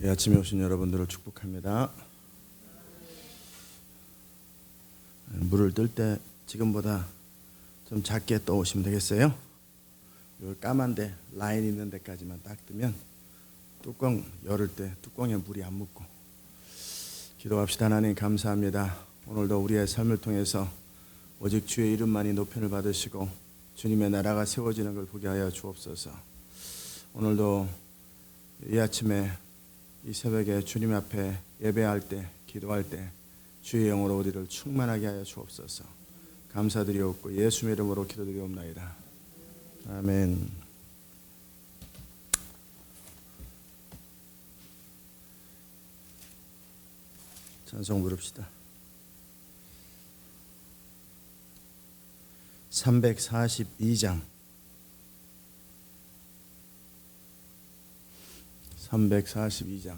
이 아침에 오신 여러분들을 축복합니다. 물을 뜰 때 지금보다 좀 작게 떠오시면 되겠어요. 요 까만데 라인 있는 데까지만 딱 뜨면 뚜껑 열을 때 뚜껑에 물이 안 묻고. 기도합시다. 하나님 감사합니다. 오늘도 우리의 삶을 통해서 오직 주의 이름만이 높임을 받으시고 주님의 나라가 세워지는 걸 보게 하여 주옵소서. 오늘도 이 아침에 이 새벽에 주님 앞에 예배할 때, 기도할 때 주의 영으로 우리를 충만하게 하여 주옵소서. 감사드리옵고 예수의 이름으로 기도드리옵나이다. 아멘. 찬송 부릅시다. 342장 342장.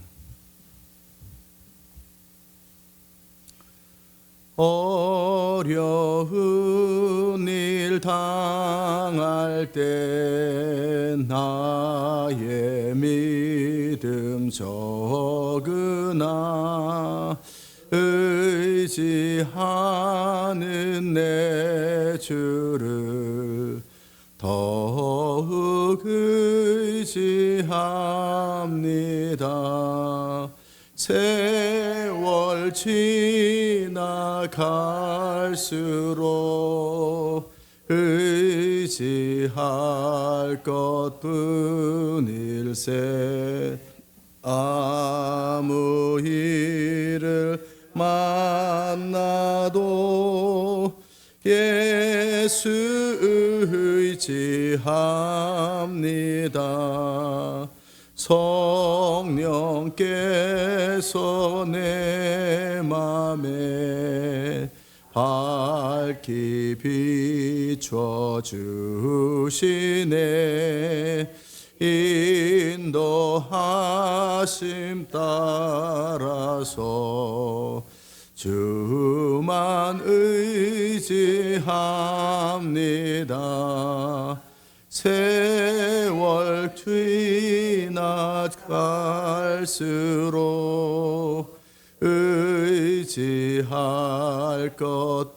어려운 일 당할 때 나의 믿음 적으나 의지하는 내 주를 더욱 의지합니다. 세월 지나갈수록 의지할 것뿐일세. 아무 일을 만나도 예수 의지합니다. 성령께서 내 맘에 밝히 비춰주시네. 인도하심 따라서 주만 의지합니다. 세월 지나갈수록 의지할 것뿐일세.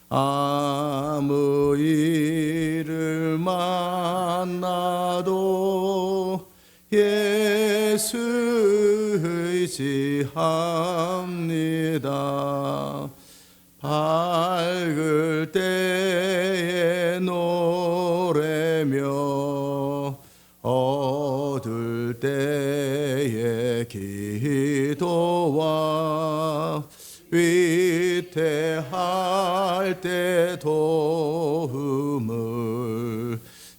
아무 일을 만나도 예수 의지합니다. 밝을 때에 노래며 어두울 때에 기도와 위태할 때 도움을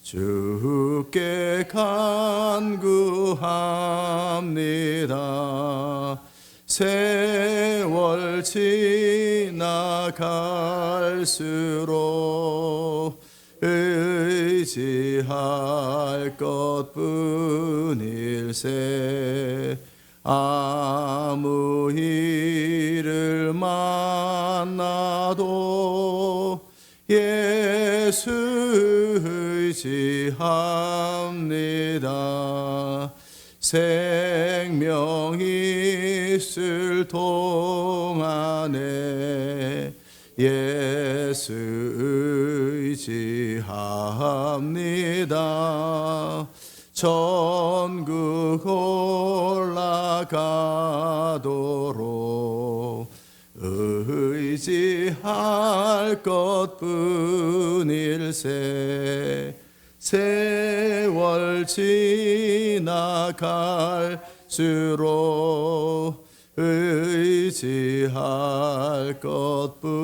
주께 간구합니다. 세월 지나갈수록 의지할 것뿐일세. 아무 일을 만나도 예수 의지합니다. 생명 있을 동안에 예수 의지합니다. 천국 올라가도록 의지할 것뿐일세. 세월 지나갈수록 의지할 것뿐일세.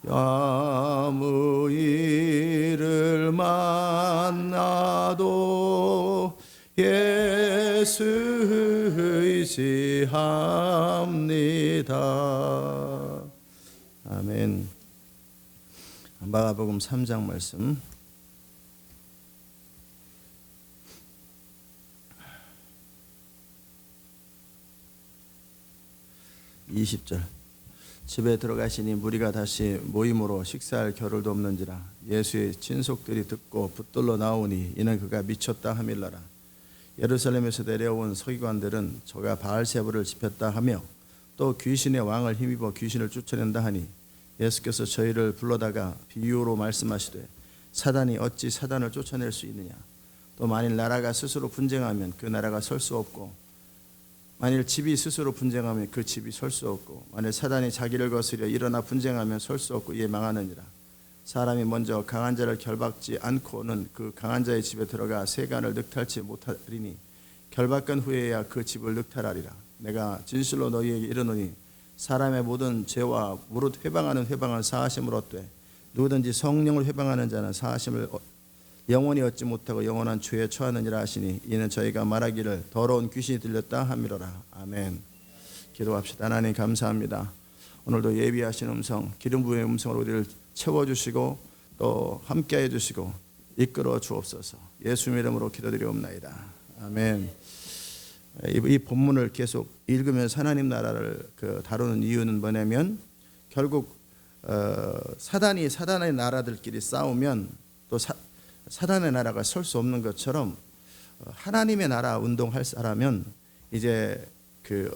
아무 일을 만나도 예수 의지합니다. 아멘. 마가복음 3장 말씀 20절. 집에 들어가시니 무리가 다시 모임으로 식사할 겨를도 없는지라. 예수의 친속들이 듣고 붙들러 나오니 이는 그가 미쳤다 하밀러라. 예루살렘에서 내려온 서기관들은 저가 바알세불을 지폈다 하며 또 귀신의 왕을 힘입어 귀신을 쫓아낸다 하니 예수께서 저희를 불러다가 비유로 말씀하시되 사단이 어찌 사단을 쫓아낼 수 있느냐. 또 만일 나라가 스스로 분쟁하면 그 나라가 설 수 없고 만일 집이 스스로 분쟁하면 그 집이 설 수 없고 만일 사단이 자기를 거스려 일어나 분쟁하면 설 수 없고 이에 망하느니라. 사람이 먼저 강한 자를 결박지 않고는 그 강한 자의 집에 들어가 세간을 늑탈치 못하리니 결박한 후에야 그 집을 늑탈하리라. 내가 진실로 너희에게 이르노니 사람의 모든 죄와 무릇 회방하는 회방은 사하심을 얻되 누구든지 성령을 회방하는 자는 사하심을 영원히 얻지 못하고 영원한 죄에 처하느니라 하시니 이는 저희가 말하기를 더러운 귀신이 들렸다 함이로라. 아멘. 기도합시다. 하나님 감사합니다. 오늘도 예비하신 음성, 기름 부음의 음성으로 우리를 채워주시고 또 함께해 주시고 이끌어 주옵소서. 예수님 이름으로 기도드리옵나이다. 아멘. 이 본문을 계속 읽으면서 하나님 나라를 다루는 이유는 뭐냐면 결국 사단이 사단의 나라들끼리 싸우면 또 사단의 나라가 설 수 없는 것처럼 하나님의 나라 운동할 사람은 이제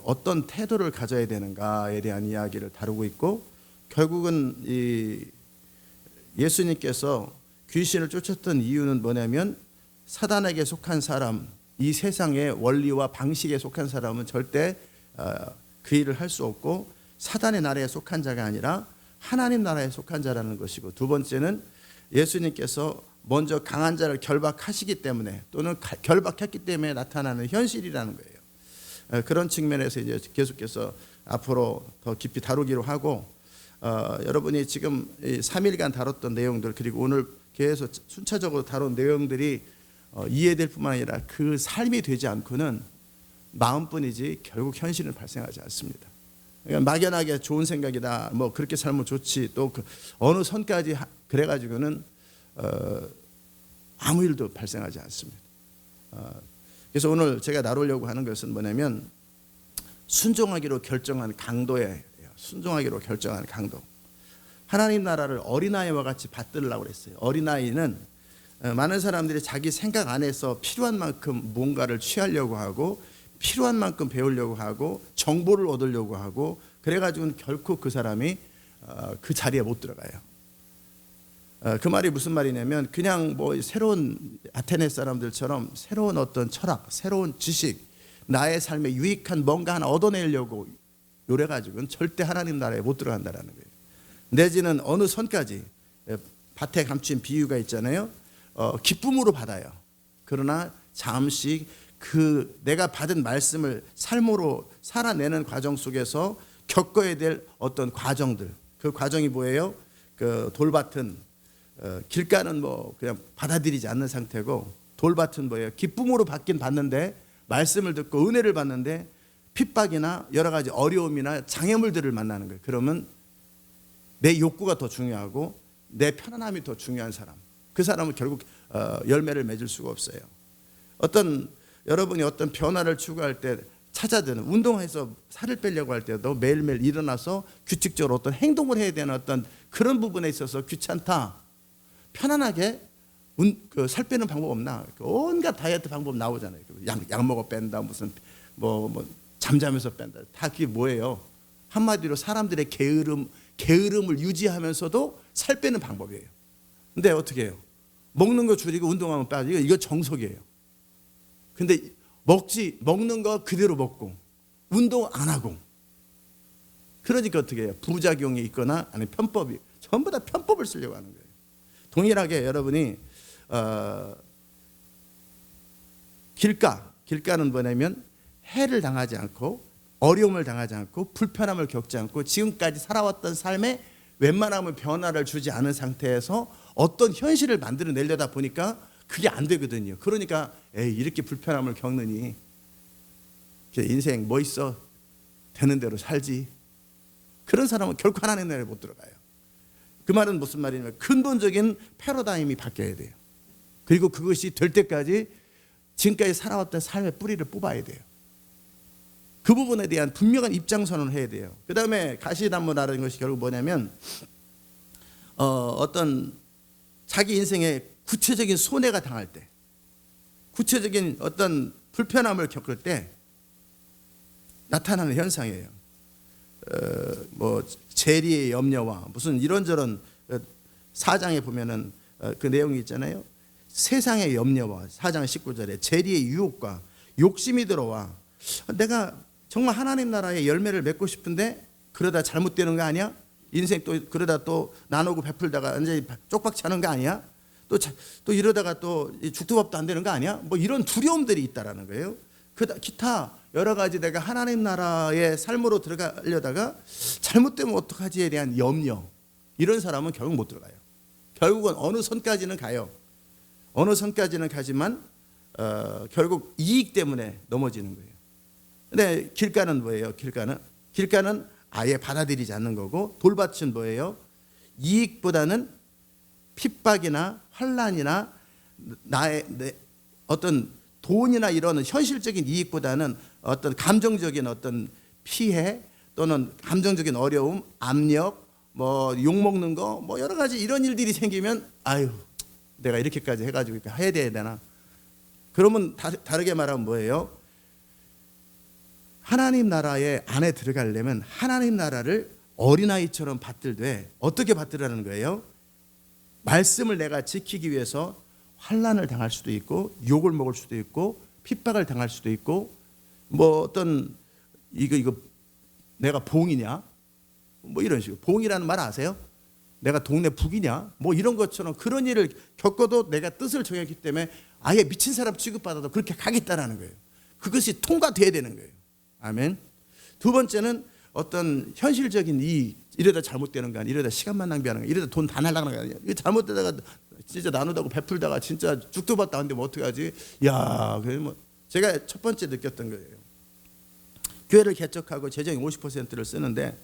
어떤 태도를 가져야 되는가에 대한 이야기를 다루고 있고 결국은 이 예수님께서 귀신을 쫓았던 이유는 뭐냐면 사단에게 속한 사람, 이 세상의 원리와 방식에 속한 사람은 절대 그 일을 할 수 없고 사단의 나라에 속한 자가 아니라 하나님 나라에 속한 자라는 것이고 두 번째는 예수님께서 먼저 강한 자를 결박하시기 때문에 또는 결박했기 때문에 나타나는 현실이라는 거예요. 그런 측면에서 이제 계속해서 앞으로 더 깊이 다루기로 하고 여러분이 지금 3일간 다뤘던 내용들 그리고 오늘 계속 순차적으로 다룬 내용들이 이해될 뿐만 아니라 그 삶이 되지 않고는 마음뿐이지 결국 현실은 발생하지 않습니다. 그러니까 막연하게 좋은 생각이다 뭐 그렇게 살면 좋지 또 어느 선까지 그래가지고는 아무 일도 발생하지 않습니다. 그래서 오늘 제가 다루려고 하는 것은 뭐냐면 순종하기로 결정한 강도예요. 순종하기로 결정한 강도. 하나님 나라를 어린아이와 같이 받들으려고 그랬어요. 어린아이는 많은 사람들이 자기 생각 안에서 필요한 만큼 뭔가를 취하려고 하고 필요한 만큼 배우려고 하고 정보를 얻으려고 하고 그래가지고는 결코 그 사람이 그 자리에 못 들어가요. 그 말이 무슨 말이냐면 그냥 뭐 새로운 아테네 사람들처럼 새로운 어떤 철학, 새로운 지식, 나의 삶에 유익한 뭔가 하나 얻어내려고 요래가지고는 절대 하나님 나라에 못 들어간다라는 거예요. 내지는 어느 선까지 밭에 감춘 비유가 있잖아요. 기쁨으로 받아요. 그러나 잠시 그 내가 받은 말씀을 삶으로 살아내는 과정 속에서 겪어야 될 어떤 과정들, 그 과정이 뭐예요? 그 돌밭은 길가는 뭐 그냥 받아들이지 않는 상태고 돌밭은 뭐예요? 기쁨으로 받긴 받는데 말씀을 듣고 은혜를 받는데 핍박이나 여러 가지 어려움이나 장애물들을 만나는 거예요. 그러면 내 욕구가 더 중요하고 내 편안함이 더 중요한 사람, 그 사람은 결국 열매를 맺을 수가 없어요. 여러분이 어떤 변화를 추구할 때 찾아드는 운동해서 살을 빼려고 할 때도 매일매일 일어나서 규칙적으로 어떤 행동을 해야 되는 어떤 그런 부분에 있어서 귀찮다. 편안하게 살 빼는 방법 없나? 온갖 다이어트 방법 나오잖아요. 약 먹어 뺀다, 무슨 뭐 잠자면서 뺀다. 다 그게 뭐예요? 한마디로 사람들의 게으름을 유지하면서도 살 빼는 방법이에요. 근데 어떻게 해요? 먹는 거 줄이고 운동하면 빠지고 이거 정석이에요. 근데 먹는 거 그대로 먹고 운동 안 하고 그러니까 어떻게 해요? 부작용이 있거나 아니면 편법이 전부 다 편법을 쓰려고 하는 거예요. 동일하게 여러분이 길가는 뭐냐면 해를 당하지 않고 어려움을 당하지 않고 불편함을 겪지 않고 지금까지 살아왔던 삶에 웬만하면 변화를 주지 않은 상태에서 어떤 현실을 만들어내려다 보니까 그게 안 되거든요. 그러니까 이렇게 불편함을 겪느니 인생 뭐 있어? 되는 대로 살지. 그런 사람은 결코 하나님 나라에 못 들어가요. 그 말은 무슨 말이냐면 근본적인 패러다임이 바뀌어야 돼요. 그리고 그것이 될 때까지 지금까지 살아왔던 삶의 뿌리를 뽑아야 돼요. 그 부분에 대한 분명한 입장 선언을 해야 돼요. 그 다음에 가시난무라는 것이 결국 뭐냐면 어떤 자기 인생에 구체적인 손해가 당할 때, 구체적인 어떤 불편함을 겪을 때 나타나는 현상이에요. 뭐 재리의 염려와 무슨 이런저런 4장에 보면은 그 내용이 있잖아요. 세상의 염려와 4장 19절에 재리의 유혹과 욕심이 들어와 내가 정말 하나님 나라의 열매를 맺고 싶은데 그러다 잘못되는 거 아니야? 인생 또 그러다 또 나누고 베풀다가 완전히 쪽박치 하는 거 아니야? 또 이러다가 또 죽도 밥도 안 되는 거 아니야? 뭐 이런 두려움들이 있다라는 거예요. 기타 여러 가지 내가 하나님 나라의 삶으로 들어가려다가 잘못되면 어떡하지에 대한 염려, 이런 사람은 결국 못 들어가요. 결국은 어느 선까지는 가요. 어느 선까지는 가지만 결국 이익 때문에 넘어지는 거예요. 근데 길가는 뭐예요? 길가는 아예 받아들이지 않는 거고, 돌밭은 뭐예요? 이익보다는 핍박이나 환난이나 내 어떤 돈이나 이런 현실적인 이익보다는 어떤 감정적인 어떤 피해 또는 감정적인 어려움, 압력, 뭐 욕먹는 거, 뭐 여러 가지 이런 일들이 생기면 아유 내가 이렇게까지 해가지고 해야 되나? 그러면 다르게 말하면 뭐예요? 하나님 나라의 안에 들어가려면 하나님 나라를 어린아이처럼 받들되 어떻게 받들라는 거예요? 말씀을 내가 지키기 위해서 환난을 당할 수도 있고 욕을 먹을 수도 있고 핍박을 당할 수도 있고 뭐 어떤 이거 내가 봉이냐 뭐 이런 식으로 봉이라는 말 아세요? 내가 동네 북이냐 뭐 이런 것처럼 그런 일을 겪어도 내가 뜻을 정했기 때문에 아예 미친 사람 취급받아도 그렇게 가겠다라는 거예요. 그것이 통과돼야 되는 거예요. 아멘. 두 번째는 어떤 현실적인 이러다 잘못되는 거 아니야, 이러다 시간만 낭비하는 거야, 이러다 돈 다 날라가는 거 아니야, 이거 잘못되다가 진짜 나누다고 베풀다가 진짜 죽도 밥도 안 되면 어떡하지? 야, 그래 뭐 제가 첫 번째 느꼈던 거예요. 교회를 개척하고 재정이 50%를 쓰는데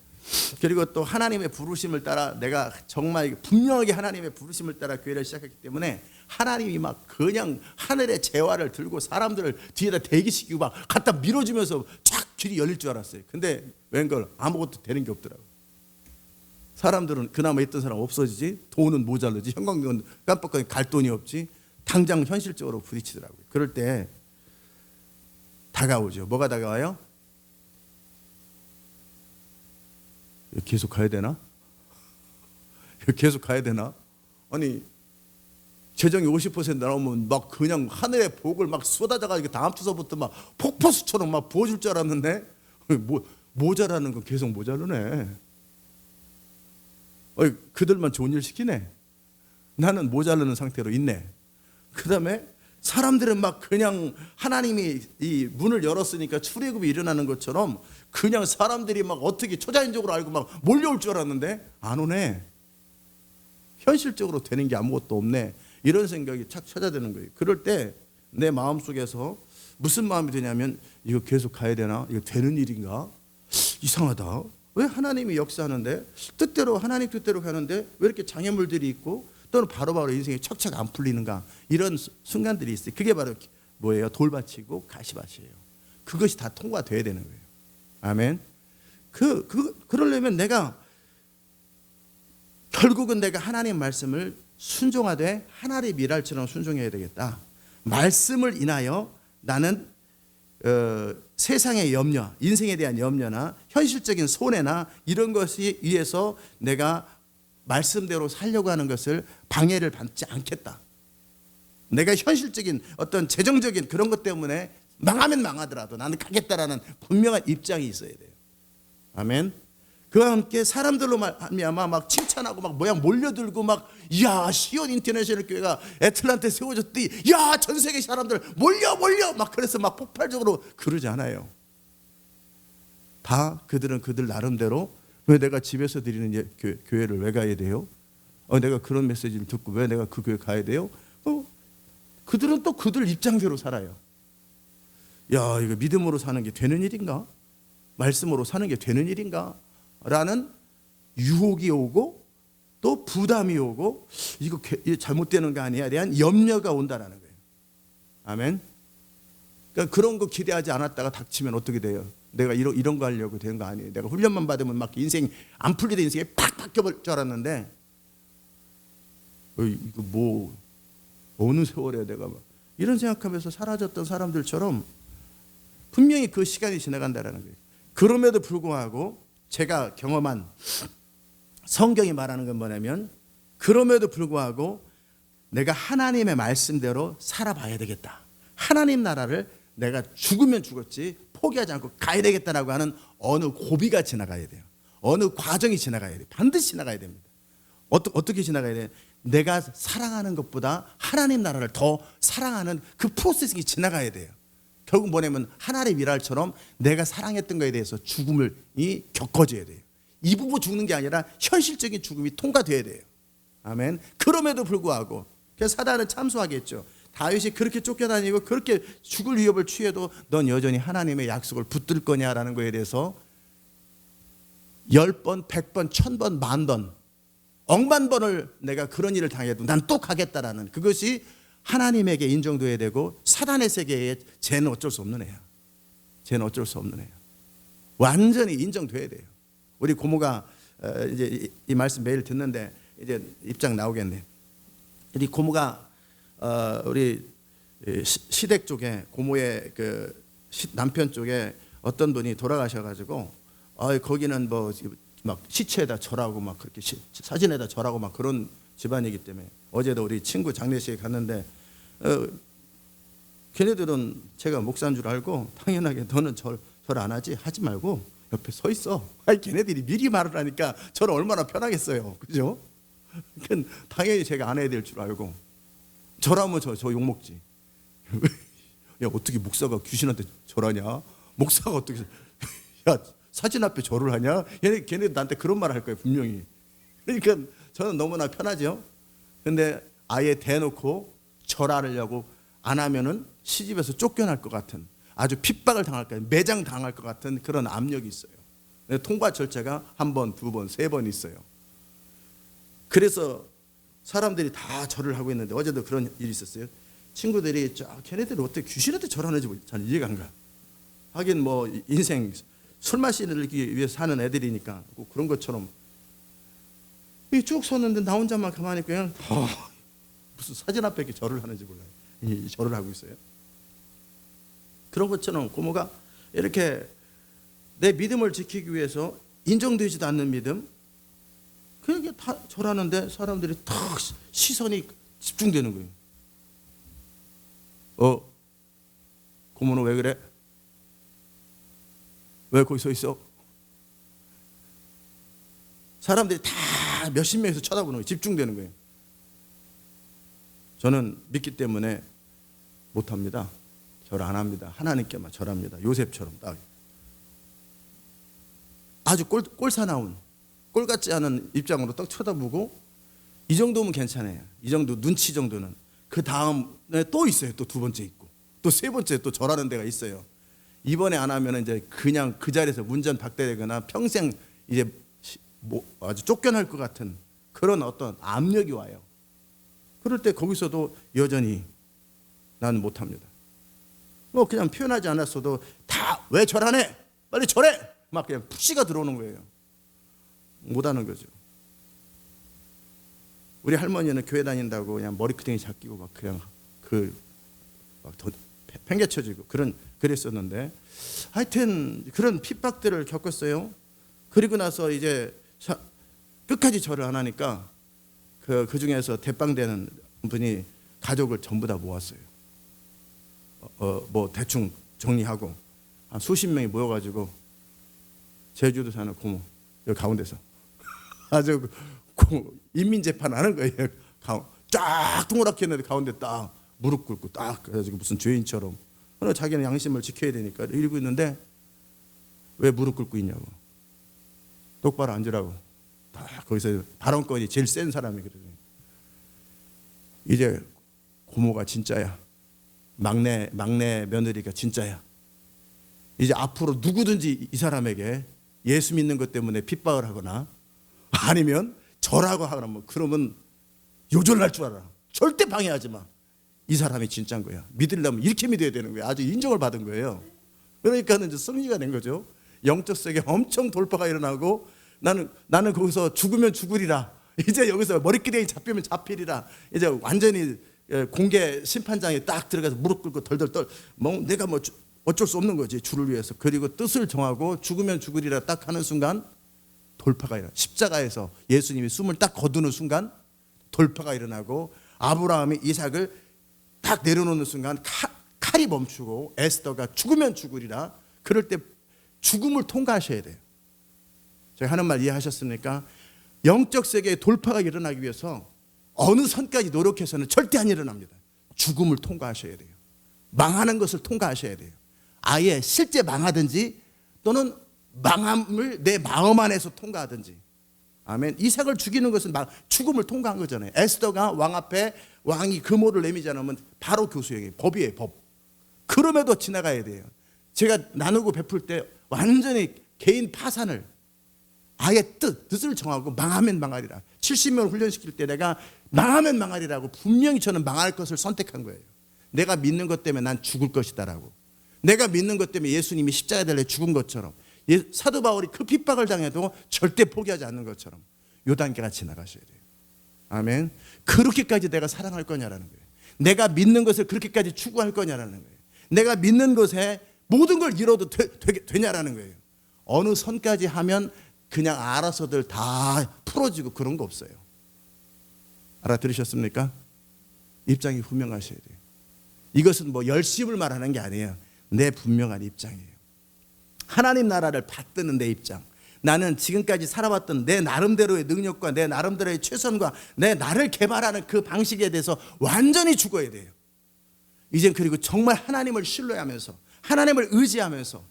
그리고 또 하나님의 부르심을 따라 내가 정말 분명하게 하나님의 부르심을 따라 교회를 시작했기 때문에 하나님이 막 그냥 하늘의 재화를 들고 사람들을 뒤에다 대기시키고 막 갖다 밀어주면서 쫙 길이 열릴 줄 알았어요. 근데 웬걸 아무것도 되는 게 없더라고요. 사람들은 그나마 있던 사람 없어지지, 돈은 모자르지, 형광등은 깜빡하니 갈 돈이 없지, 당장 현실적으로 부딪히더라고요. 그럴 때 다가오죠. 뭐가 다가와요? 계속 가야 되나? 계속 가야 되나? 아니 재정이 50% 나오면 막 그냥 하늘의 복을 막 쏟아져가지고 다음 주서부터 막 폭포수처럼 막 부어줄 줄 알았는데 모자라는 건 계속 모자르네. 그들만 좋은 일 시키네. 나는 모자르는 상태로 있네. 그 다음에 사람들은 막 그냥 하나님이 이 문을 열었으니까 출애굽이 일어나는 것처럼 그냥 사람들이 막 어떻게 초자연적으로 알고 막 몰려올 줄 알았는데 안 오네. 현실적으로 되는 게 아무것도 없네. 이런 생각이 착 찾아드는 거예요. 그럴 때 내 마음속에서 무슨 마음이 드냐면 이거 계속 가야 되나? 이거 되는 일인가? 이상하다. 왜 하나님이 역사하는데 뜻대로 하나님 뜻대로 가는데 왜 이렇게 장애물들이 있고 또는 바로바로 인생이 척척 안 풀리는가? 이런 순간들이 있어요. 그게 바로 뭐예요? 돌밭이고 가시밭이에요. 그것이 다 통과돼야 되는 거예요. 아멘. 그러려면 내가 결국은 내가 하나님 말씀을 순종하되 하나의 미랄처럼 순종해야 되겠다. 말씀을 인하여 나는 세상의 염려, 인생에 대한 염려나 현실적인 손해나 이런 것이 위해서 내가 말씀대로 살려고 하는 것을 방해를 받지 않겠다. 내가 현실적인 어떤 재정적인 그런 것 때문에 망하면 망하더라도 나는 가겠다라는 분명한 입장이 있어야 돼요. 아멘. 그와 함께 사람들로 말미암아 막 칭찬하고 막 모양 몰려들고 막 야 시온 인터내셔널 교회가 애틀란타에 세워졌더니 야 전 세계 사람들 몰려 막 그래서 막 폭발적으로 그러지 않아요. 다 그들은 그들 나름대로 왜 내가 집에서 드리는 교회를 왜 가야 돼요? 내가 그런 메시지를 듣고 왜 내가 그 교회 가야 돼요? 그들은 또 그들 입장대로 살아요. 야 이거 믿음으로 사는 게 되는 일인가? 말씀으로 사는 게 되는 일인가? 라는 유혹이 오고 또 부담이 오고 이거 잘못되는 거 아니야? 대한 염려가 온다라는 거예요. 아멘. 그러니까 그런 거 기대하지 않았다가 닥치면 어떻게 돼요? 내가 이런 거 하려고 된 거 아니에요. 내가 훈련만 받으면 막 인생 안 풀리던 인생이 팍 바뀌어버릴 줄 알았는데 이거 뭐 어느 세월에 내가 막 이런 생각하면서 사라졌던 사람들처럼 분명히 그 시간이 지나간다라는 거예요. 그럼에도 불구하고 제가 경험한 성경이 말하는 건 뭐냐면 그럼에도 불구하고 내가 하나님의 말씀대로 살아봐야 되겠다. 하나님 나라를 내가 죽으면 죽었지 포기하지 않고 가야 되겠다라고 하는 어느 고비가 지나가야 돼요. 어느 과정이 지나가야 돼요. 반드시 지나가야 됩니다. 어떻게 지나가야 돼요? 내가 사랑하는 것보다 하나님 나라를 더 사랑하는 그 프로세스가 지나가야 돼요. 결국 뭐냐면 하나님의 미랄처럼 내가 사랑했던 것에 대해서 죽음을 겪어줘야 돼요. 이 부분 죽는 게 아니라 현실적인 죽음이 통과돼야 돼요. 아멘. 그럼에도 불구하고 그래서 사단은 참소하겠죠. 다윗이 그렇게 쫓겨다니고 그렇게 죽을 위협을 취해도 넌 여전히 하나님의 약속을 붙들 거냐라는 거에 대해서 10번, 100번, 1000번, 만번 억만 번을 내가 그런 일을 당해도 난 또 가겠다라는 그것이 하나님에게 인정돼야 되고 사단의 세계에 쟤는 어쩔 수 없는 애야. 쟤는 어쩔 수 없는 애야. 완전히 인정돼야 돼요. 우리 고모가 이제 이 말씀 매일 듣는데 이제 입장 나오겠네. 우리 고모가 우리 시댁 쪽에 고모의 그 남편 쪽에 어떤 분이 돌아가셔가지고 거기는 뭐 막 시체에다 절하고 막 그렇게 사진에다 절하고 막 그런 집안이기 때문에 어제도 우리 친구 장례식에 갔는데 걔네들은 제가 목사인 줄 알고 당연하게 너는 절 안 하지? 하지 말고 옆에 서 있어. 아니 걔네들이 미리 말을 하니까 저는 얼마나 편하겠어요. 그죠? 그러니까 당연히 제가 안 해야 될 줄 알고 절하면 저 욕먹지. 야 어떻게 목사가 귀신한테 절하냐? 목사가 어떻게 야 사진 앞에 절을 하냐? 걔네 나한테 그런 말 할 거예요 분명히. 그러니까 저는 너무나 편하죠. 근데 아예 대놓고 절하려고 안 하면은 시집에서 쫓겨날 것 같은 아주 핍박을 당할 것 같은 매장 당할 것 같은 그런 압력이 있어요. 통과 절차가 한 번, 두 번, 세 번 있어요. 그래서 사람들이 다 절을 하고 있는데 어제도 그런 일이 있었어요. 친구들이 걔네들이 어떻게 귀신한테 절하는지 잘 이해가 안 가. 하긴 뭐 인생 술 마시기 위해서 사는 애들이니까 그런 것처럼 쭉 섰는데 나 혼자만 가만히 그냥 무슨 사진 앞에 이렇게 절을 하는지 몰라요. 절을 하고 있어요. 그런 것처럼 고모가 이렇게 내 믿음을 지키기 위해서 인정되지도 않는 믿음 그게 다 절하는데 사람들이 탁 시선이 집중되는 거예요. 고모는 왜 그래? 왜 거기 서 있어? 사람들이 다 몇십 명에서 쳐다보는 거예요. 집중되는 거예요. 저는 믿기 때문에 못합니다. 절 안 합니다. 하나님께만 절합니다. 요셉처럼 딱 아주 꼴사나운 꼴 같지 않은 입장으로 딱 쳐다보고 이 정도면 괜찮아요. 이 정도 눈치 정도는. 그 다음에 또 있어요. 또 두 번째 있고 또 세 번째 또 절하는 데가 있어요. 이번에 안 하면 이제 그냥 그 자리에서 문전박대되거나 평생 이제 뭐 아주 쫓겨날 것 같은 그런 어떤 압력이 와요. 그럴 때 거기서도 여전히 나는 못합니다. 뭐 그냥 표현하지 않았어도 다 왜 절 안 해? 빨리 절해! 막 그냥 푸시가 들어오는 거예요. 못하는 거죠. 우리 할머니는 교회 다닌다고 그냥 머리끄댕이 잡히고 막 그냥 막 팽개쳐지고 그랬었는데 하여튼 그런 핍박들을 겪었어요. 그리고 나서 이제 끝까지 절을 안 하니까 그 중에서 대빵되는 분이 가족을 전부 다 모았어요. 뭐 대충 정리하고 한 수십 명이 모여가지고 제주도 사는 고모 여기 가운데서 아주 인민재판 하는 거예요. 쫙 동그랗게 했는데 가운데 딱 무릎 꿇고 딱 그래가지고 무슨 죄인처럼 자기는 양심을 지켜야 되니까 이러고 있는데 왜 무릎 꿇고 있냐고. 똑바로 앉으라고. 다 거기서 발언권이 제일 센 사람이 그러더니 이제 고모가 진짜야. 막내 며느리가 진짜야. 이제 앞으로 누구든지 이 사람에게 예수 믿는 것 때문에 핍박을 하거나 아니면 절하고 하거나 그러면 요절날 줄 알아. 절대 방해하지 마. 이 사람이 진짜인 거야. 믿으려면 이렇게 믿어야 되는 거야. 아주 인정을 받은 거예요. 그러니까 이제 승리가 된 거죠. 영적 세계 엄청 돌파가 일어나고 나는 거기서 죽으면 죽으리라. 이제 여기서 머리끼리 잡히면 잡히리라. 이제 완전히 공개 심판장에 딱 들어가서 무릎 꿇고 덜덜덜 내가 어쩔 수 없는 거지, 주를 위해서. 그리고 뜻을 정하고 죽으면 죽으리라 딱 하는 순간 돌파가 일어나. 십자가에서 예수님이 숨을 딱 거두는 순간 돌파가 일어나고, 아브라함이 이삭을 딱 내려놓는 순간 칼이 멈추고, 에스더가 죽으면 죽으리라. 그럴 때 죽음을 통과하셔야 돼요. 제가 하는 말 이해하셨습니까? 영적 세계에 돌파가 일어나기 위해서 어느 선까지 노력해서는 절대 안 일어납니다. 죽음을 통과하셔야 돼요. 망하는 것을 통과하셔야 돼요. 아예 실제 망하든지 또는 망함을 내 마음 안에서 통과하든지. 아멘. 이삭을 죽이는 것은 죽음을 통과한 거잖아요. 에스더가 왕 앞에 왕이 금호를 내미지 않으면 바로 교수형이에요. 법이에요, 법. 그럼에도 지나가야 돼요. 제가 나누고 베풀 때 완전히 개인 파산을, 아예 뜻을 정하고 망하면 망하리라. 70명 훈련시킬 때 내가 망하면 망하리라고 분명히 저는 망할 것을 선택한 거예요. 내가 믿는 것 때문에 난 죽을 것이다라고. 내가 믿는 것 때문에 예수님이 십자가에 달려 죽은 것처럼, 사도 바울이 그 핍박을 당해도 절대 포기하지 않는 것처럼 요 단계가 지나가셔야 돼요. 아멘. 그렇게까지 내가 사랑할 거냐라는 거예요. 내가 믿는 것을 그렇게까지 추구할 거냐라는 거예요. 내가 믿는 것에 모든 걸 잃어도 되냐라는 거예요. 어느 선까지 하면 그냥 알아서들 다 풀어지고 그런 거 없어요. 알아들으셨습니까? 입장이 분명하셔야 돼요. 이것은 열심을 말하는 게 아니에요. 내 분명한 입장이에요. 하나님 나라를 받드는 내 입장. 나는 지금까지 살아왔던 내 나름대로의 능력과 내 나름대로의 최선과 내 나를 개발하는 그 방식에 대해서 완전히 죽어야 돼요. 이젠 그리고 정말 하나님을 신뢰하면서, 하나님을 의지하면서,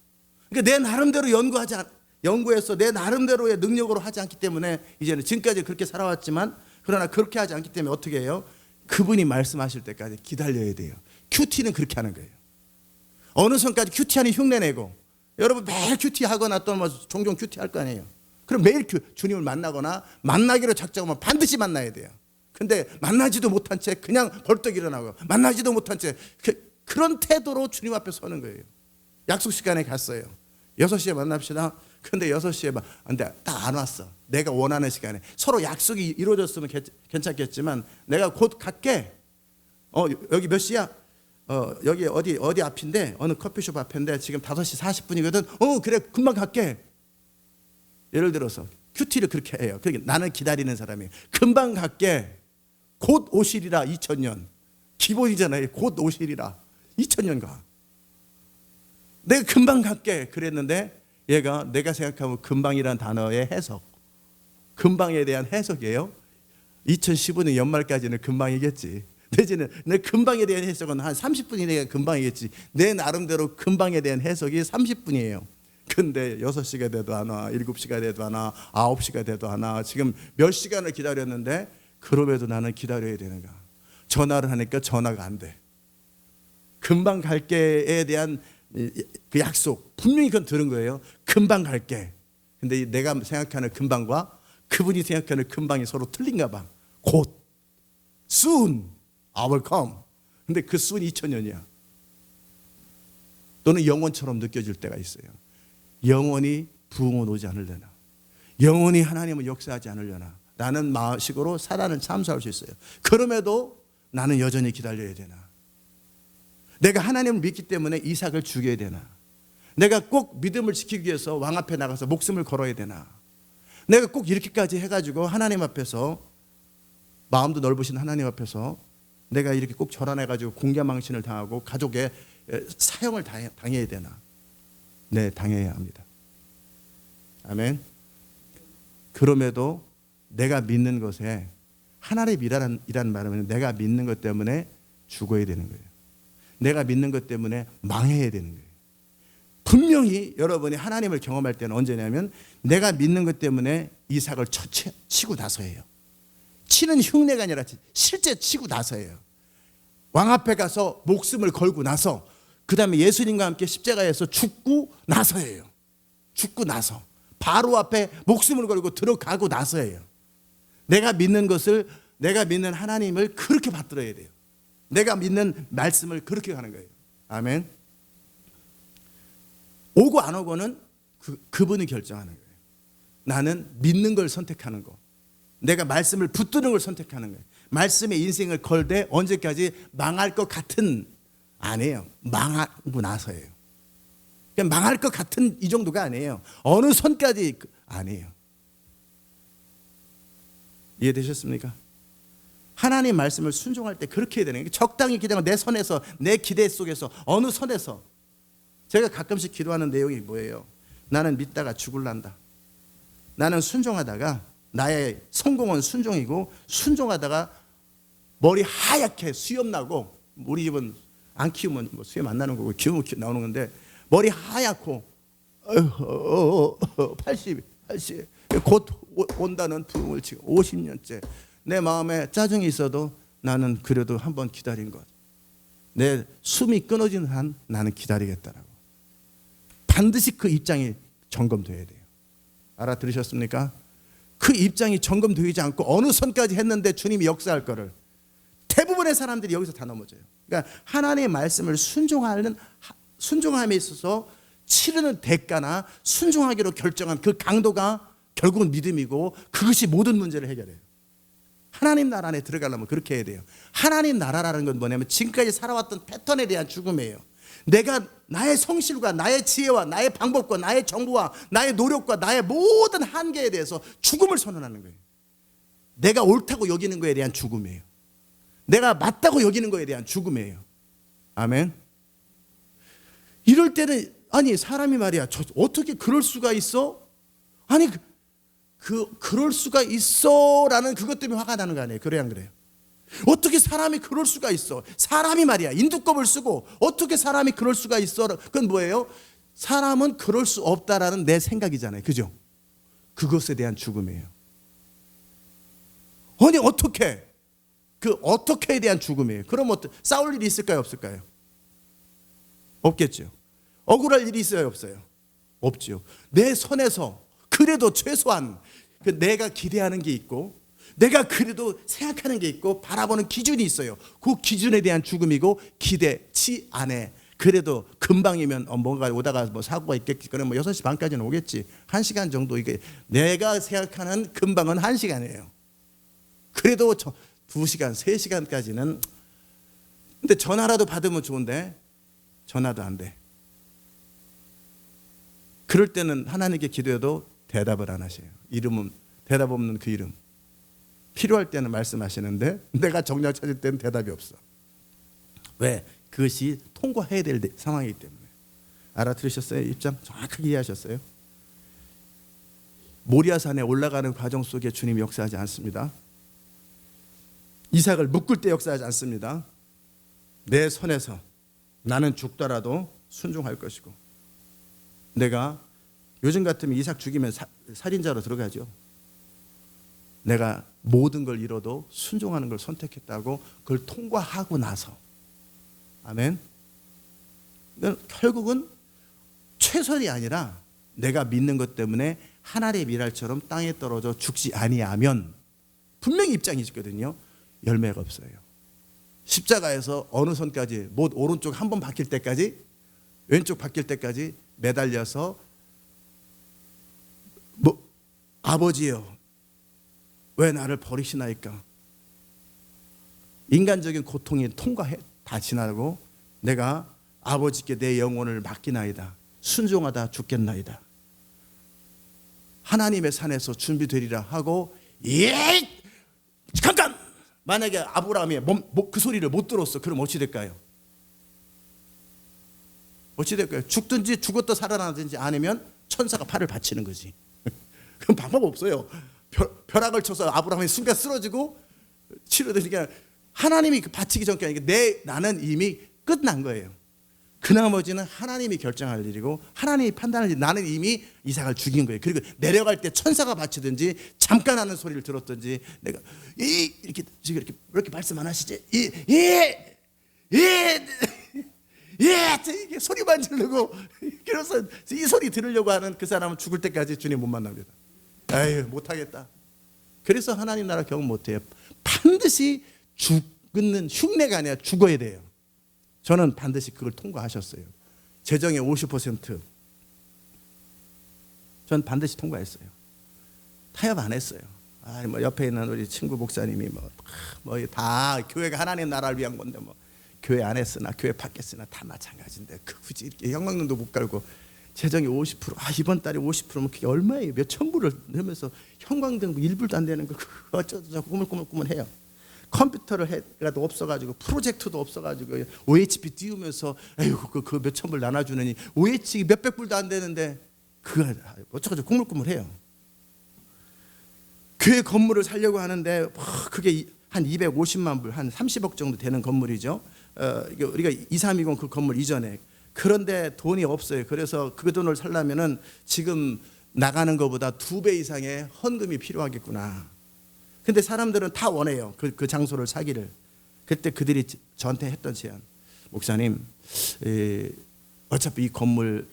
그러니까 내 나름대로 연구해서 내 나름대로의 능력으로 하지 않기 때문에, 이제는 지금까지 그렇게 살아왔지만 그러나 그렇게 하지 않기 때문에 어떻게 해요? 그분이 말씀하실 때까지 기다려야 돼요. 큐티는 그렇게 하는 거예요. 어느 선까지 큐티하니 흉내내고, 여러분 매일 큐티하거나 또 종종 큐티할 거 아니에요. 그럼 매일 주님을 만나거나 만나기로 작정하면 반드시 만나야 돼요. 근데 만나지도 못한 채 그냥 벌떡 일어나고, 만나지도 못한 채 그런 태도로 주님 앞에 서는 거예요. 약속 시간에 갔어요. 6시에 만납시다. 근데 6시에 근데 딱 안 왔어. 내가 원하는 시간에. 서로 약속이 이루어졌으면 괜찮겠지만 내가 곧 갈게. 여기 몇 시야? 여기 어디 앞인데, 어느 커피숍 앞인데 지금 5시 40분이거든. 그래, 금방 갈게. 예를 들어서 큐티를 그렇게 해요. 그러니까 나는 기다리는 사람이에요. 금방 갈게. 곧 오시리라. 2000년 기본이잖아요. 곧 오시리라. 2000년 가. 내가 금방 갈게 그랬는데, 얘가 내가 생각하면 금방이란 단어의 해석, 금방에 대한 해석이에요. 2015년 연말까지는 금방이겠지. 내지는 내 금방에 대한 해석은 한 30분이 내가 금방이겠지. 내 나름대로 금방에 대한 해석이 30분이에요. 근데 6시가 돼도 안 와, 7시가 돼도 안 와, 9시가 돼도 안 와. 지금 몇 시간을 기다렸는데 그럼에도 나는 기다려야 되는가? 전화를 하니까 전화가 안 돼. 금방 갈게에 대한 그 약속, 분명히 그건 들은 거예요. 금방 갈게. 근데 내가 생각하는 금방과 그분이 생각하는 금방이 서로 틀린가 봐. 곧, soon, I will come. 근데 그 soon 2000년이야. 또는 영원처럼 느껴질 때가 있어요. 영원히 부흥은 오지 않으려나, 영원히 하나님은 역사하지 않으려나 라는 마음식으로 사단은 참수할 수 있어요. 그럼에도 나는 여전히 기다려야 되나? 내가 하나님을 믿기 때문에 이삭을 죽여야 되나? 내가 꼭 믿음을 지키기 위해서 왕 앞에 나가서 목숨을 걸어야 되나? 내가 꼭 이렇게까지 해가지고 하나님 앞에서, 마음도 넓으신 하나님 앞에서 내가 이렇게 꼭 절안해가지고 공개망신을 당하고 가족의 사형을 당해야 되나? 네, 당해야 합니다. 아멘. 그럼에도 내가 믿는 것에, 하나님이라는 말은 내가 믿는 것 때문에 죽어야 되는 거예요. 내가 믿는 것 때문에 망해야 되는 거예요. 분명히 여러분이 하나님을 경험할 때는 언제냐면 내가 믿는 것 때문에 이삭을 치고 나서예요. 치는 흉내가 아니라 실제 치고 나서예요. 왕 앞에 가서 목숨을 걸고 나서, 그 다음에 예수님과 함께 십자가에서 죽고 나서예요. 죽고 나서 바로 앞에 목숨을 걸고 들어가고 나서예요. 내가 믿는 것을, 내가 믿는 하나님을 그렇게 받들어야 돼요. 내가 믿는 말씀을 그렇게 하는 거예요. 아멘. 오고 안 오고는 그분이 결정하는 거예요. 나는 믿는 걸 선택하는 거. 내가 말씀을 붙드는 걸 선택하는 거예요. 말씀에 인생을 걸되 언제까지 망할 것 같은 아니에요. 망하고 나서예요. 그냥 망할 것 같은 이 정도가 아니에요. 어느 선까지 아니에요. 이해되셨습니까? 하나님 말씀을 순종할 때 그렇게 해야 되는 거예요. 적당히 기대하고 내 선에서, 내 기대 속에서, 어느 선에서. 제가 가끔씩 기도하는 내용이 뭐예요? 나는 믿다가 죽을란다. 나는 순종하다가 나의 성공은 순종이고, 순종하다가 머리 하얗게 수염 나고, 우리 집은 안 키우면 뭐 수염 안 나는 거고 키우면 나오는 건데, 머리 하얗고 80 곧 온다는 부흥을 치고 50년째 내 마음에 짜증이 있어도 나는 그래도 한번 기다린 것. 내 숨이 끊어지는 한 나는 기다리겠다라고. 반드시 그 입장이 점검돼야 돼요. 알아들으셨습니까? 그 입장이 점검되지 않고 어느 선까지 했는데 주님이 역사할 거를 대부분의 사람들이 여기서 다 넘어져요. 그러니까 하나님의 말씀을 순종함에 있어서 치르는 대가나 순종하기로 결정한 그 강도가 결국은 믿음이고, 그것이 모든 문제를 해결해요. 하나님 나라 안에 들어가려면 그렇게 해야 돼요. 하나님 나라라는 건 뭐냐면 지금까지 살아왔던 패턴에 대한 죽음이에요. 내가 나의 성실과 나의 지혜와 나의 방법과 나의 정보와 나의 노력과 나의 모든 한계에 대해서 죽음을 선언하는 거예요. 내가 옳다고 여기는 거에 대한 죽음이에요. 내가 맞다고 여기는 거에 대한 죽음이에요. 아멘. 이럴 때는 아니 사람이 말이야, 어떻게 그럴 수가 있어? 아니 그럴 수가 있어라는 그것 때문에 화가 나는 거 아니에요. 그래야 안 그래요? 어떻게 사람이 그럴 수가 있어? 사람이 말이야 인두껍을 쓰고 어떻게 사람이 그럴 수가 있어? 그건 뭐예요? 사람은 그럴 수 없다라는 내 생각이잖아요. 그죠? 그것에 대한 죽음이에요. 아니 어떻게? 그 어떻게에 대한 죽음이에요. 그럼 싸울 일이 있을까요? 없을까요? 없겠죠. 억울할 일이 있어요? 없어요? 없죠. 내 선에서 그래도 최소한 내가 기대하는 게 있고, 내가 그래도 생각하는 게 있고, 바라보는 기준이 있어요. 그 기준에 대한 죽음이고, 기대치 안에 그래도 금방이면 뭔가 오다가 뭐 사고가 있겠지. 그럼 뭐 6시 반까지는 오겠지. 1시간 정도. 이게 내가 생각하는 금방은 1시간이에요. 그래도 2시간, 3시간까지는. 근데 전화라도 받으면 좋은데 전화도 안 돼. 그럴 때는 하나님께 기도해도 대답을 안 하세요. 이름은 대답 없는 그 이름. 필요할 때는 말씀하시는데 내가 정작 찾을 때는 대답이 없어. 왜? 그것이 통과해야 될 상황이기 때문에. 알아들으셨어요? 입장 정확하게 이해하셨어요? 모리아산에 올라가는 과정 속에 주님이 역사하지 않습니다. 이삭을 묶을 때 역사하지 않습니다. 내 손에서 나는 죽더라도 순종할 것이고, 내가 요즘 같으면 이삭 죽이면 살인자로 들어가죠. 내가 모든 걸 잃어도 순종하는 걸 선택했다고 그걸 통과하고 나서, 아멘. 결국은 최선이 아니라 내가 믿는 것 때문에 하늘의 미랄처럼 땅에 떨어져 죽지 아니하면 분명히 입장이 있거든요. 열매가 없어요. 십자가에서 어느 선까지, 못 오른쪽 한 번 바뀔 때까지, 왼쪽 바뀔 때까지 매달려서 아버지여 왜 나를 버리시나이까? 인간적인 고통이 통과해 다 지나고 내가 아버지께 내 영혼을 맡기나이다. 순종하다 죽겠나이다. 하나님의 산에서 준비되리라 하고, 예! 잠깐! 만약에 아브라함이 그 소리를 못 들었어. 그럼 어찌 될까요? 어찌 될까요? 죽든지 죽었다 살아나든지 아니면 천사가 팔을 받치는 거지. 그럼 방법 없어요. 벼락을 쳐서 아브라함이 순간 쓰러지고 치료되니까 하나님이 받치기 전까지 나는 이미 끝난 거예요. 그 나머지는 하나님이 결정할 일이고 하나님이 판단할 일. 나는 이미 이삭을 죽인 거예요. 그리고 내려갈 때 천사가 받치든지 잠깐 하는 소리를 들었든지, 내가 이렇게 지금 이렇게 말씀 안 하시지? 이게 소리만 지르고, 그래서 이 소리 들으려고 하는 그 사람은 죽을 때까지 주님 못 만납니다. 아유, 못하겠다. 그래서 하나님 나라 경험 못해요. 반드시 죽는 흉내가 아니라 죽어야 돼요. 저는 반드시 그걸 통과하셨어요. 재정의 50%, 전 반드시 통과했어요. 타협 안 했어요. 뭐 옆에 있는 우리 친구 목사님이 뭐 다 교회가 하나님 나라를 위한 건데 뭐 교회 안에 쓰나 교회 밖에 쓰나 다 마찬가지인데 굳이 이렇게 형광등도 못 깔고 재정이 50% 이번 달에 50%면 그게 얼마예요? 몇 천 불을 하면서 형광등 1불도 안 되는 거 그거 어쩌고 꾸물꾸물해요. 컴퓨터가 없어가지고 프로젝트도 없어가지고 OHP 띄우면서 에휴 그 몇천 불 나눠주느니 OH 몇백 불도 안 되는데 그거 어쩌고 꾸물꾸물해요. 교회 건물을 살려고 하는데 그게 한 250만 불, 한 30억 정도 되는 건물이죠. 우리가 2320 그 건물 이전에. 그런데 돈이 없어요. 그래서 그 돈을 살려면은 지금 나가는 것보다 2배 이상의 헌금이 필요하겠구나. 근데 사람들은 다 원해요. 그 장소를 사기를. 그때 그들이 저한테 했던 제안. 목사님, 어차피 이 건물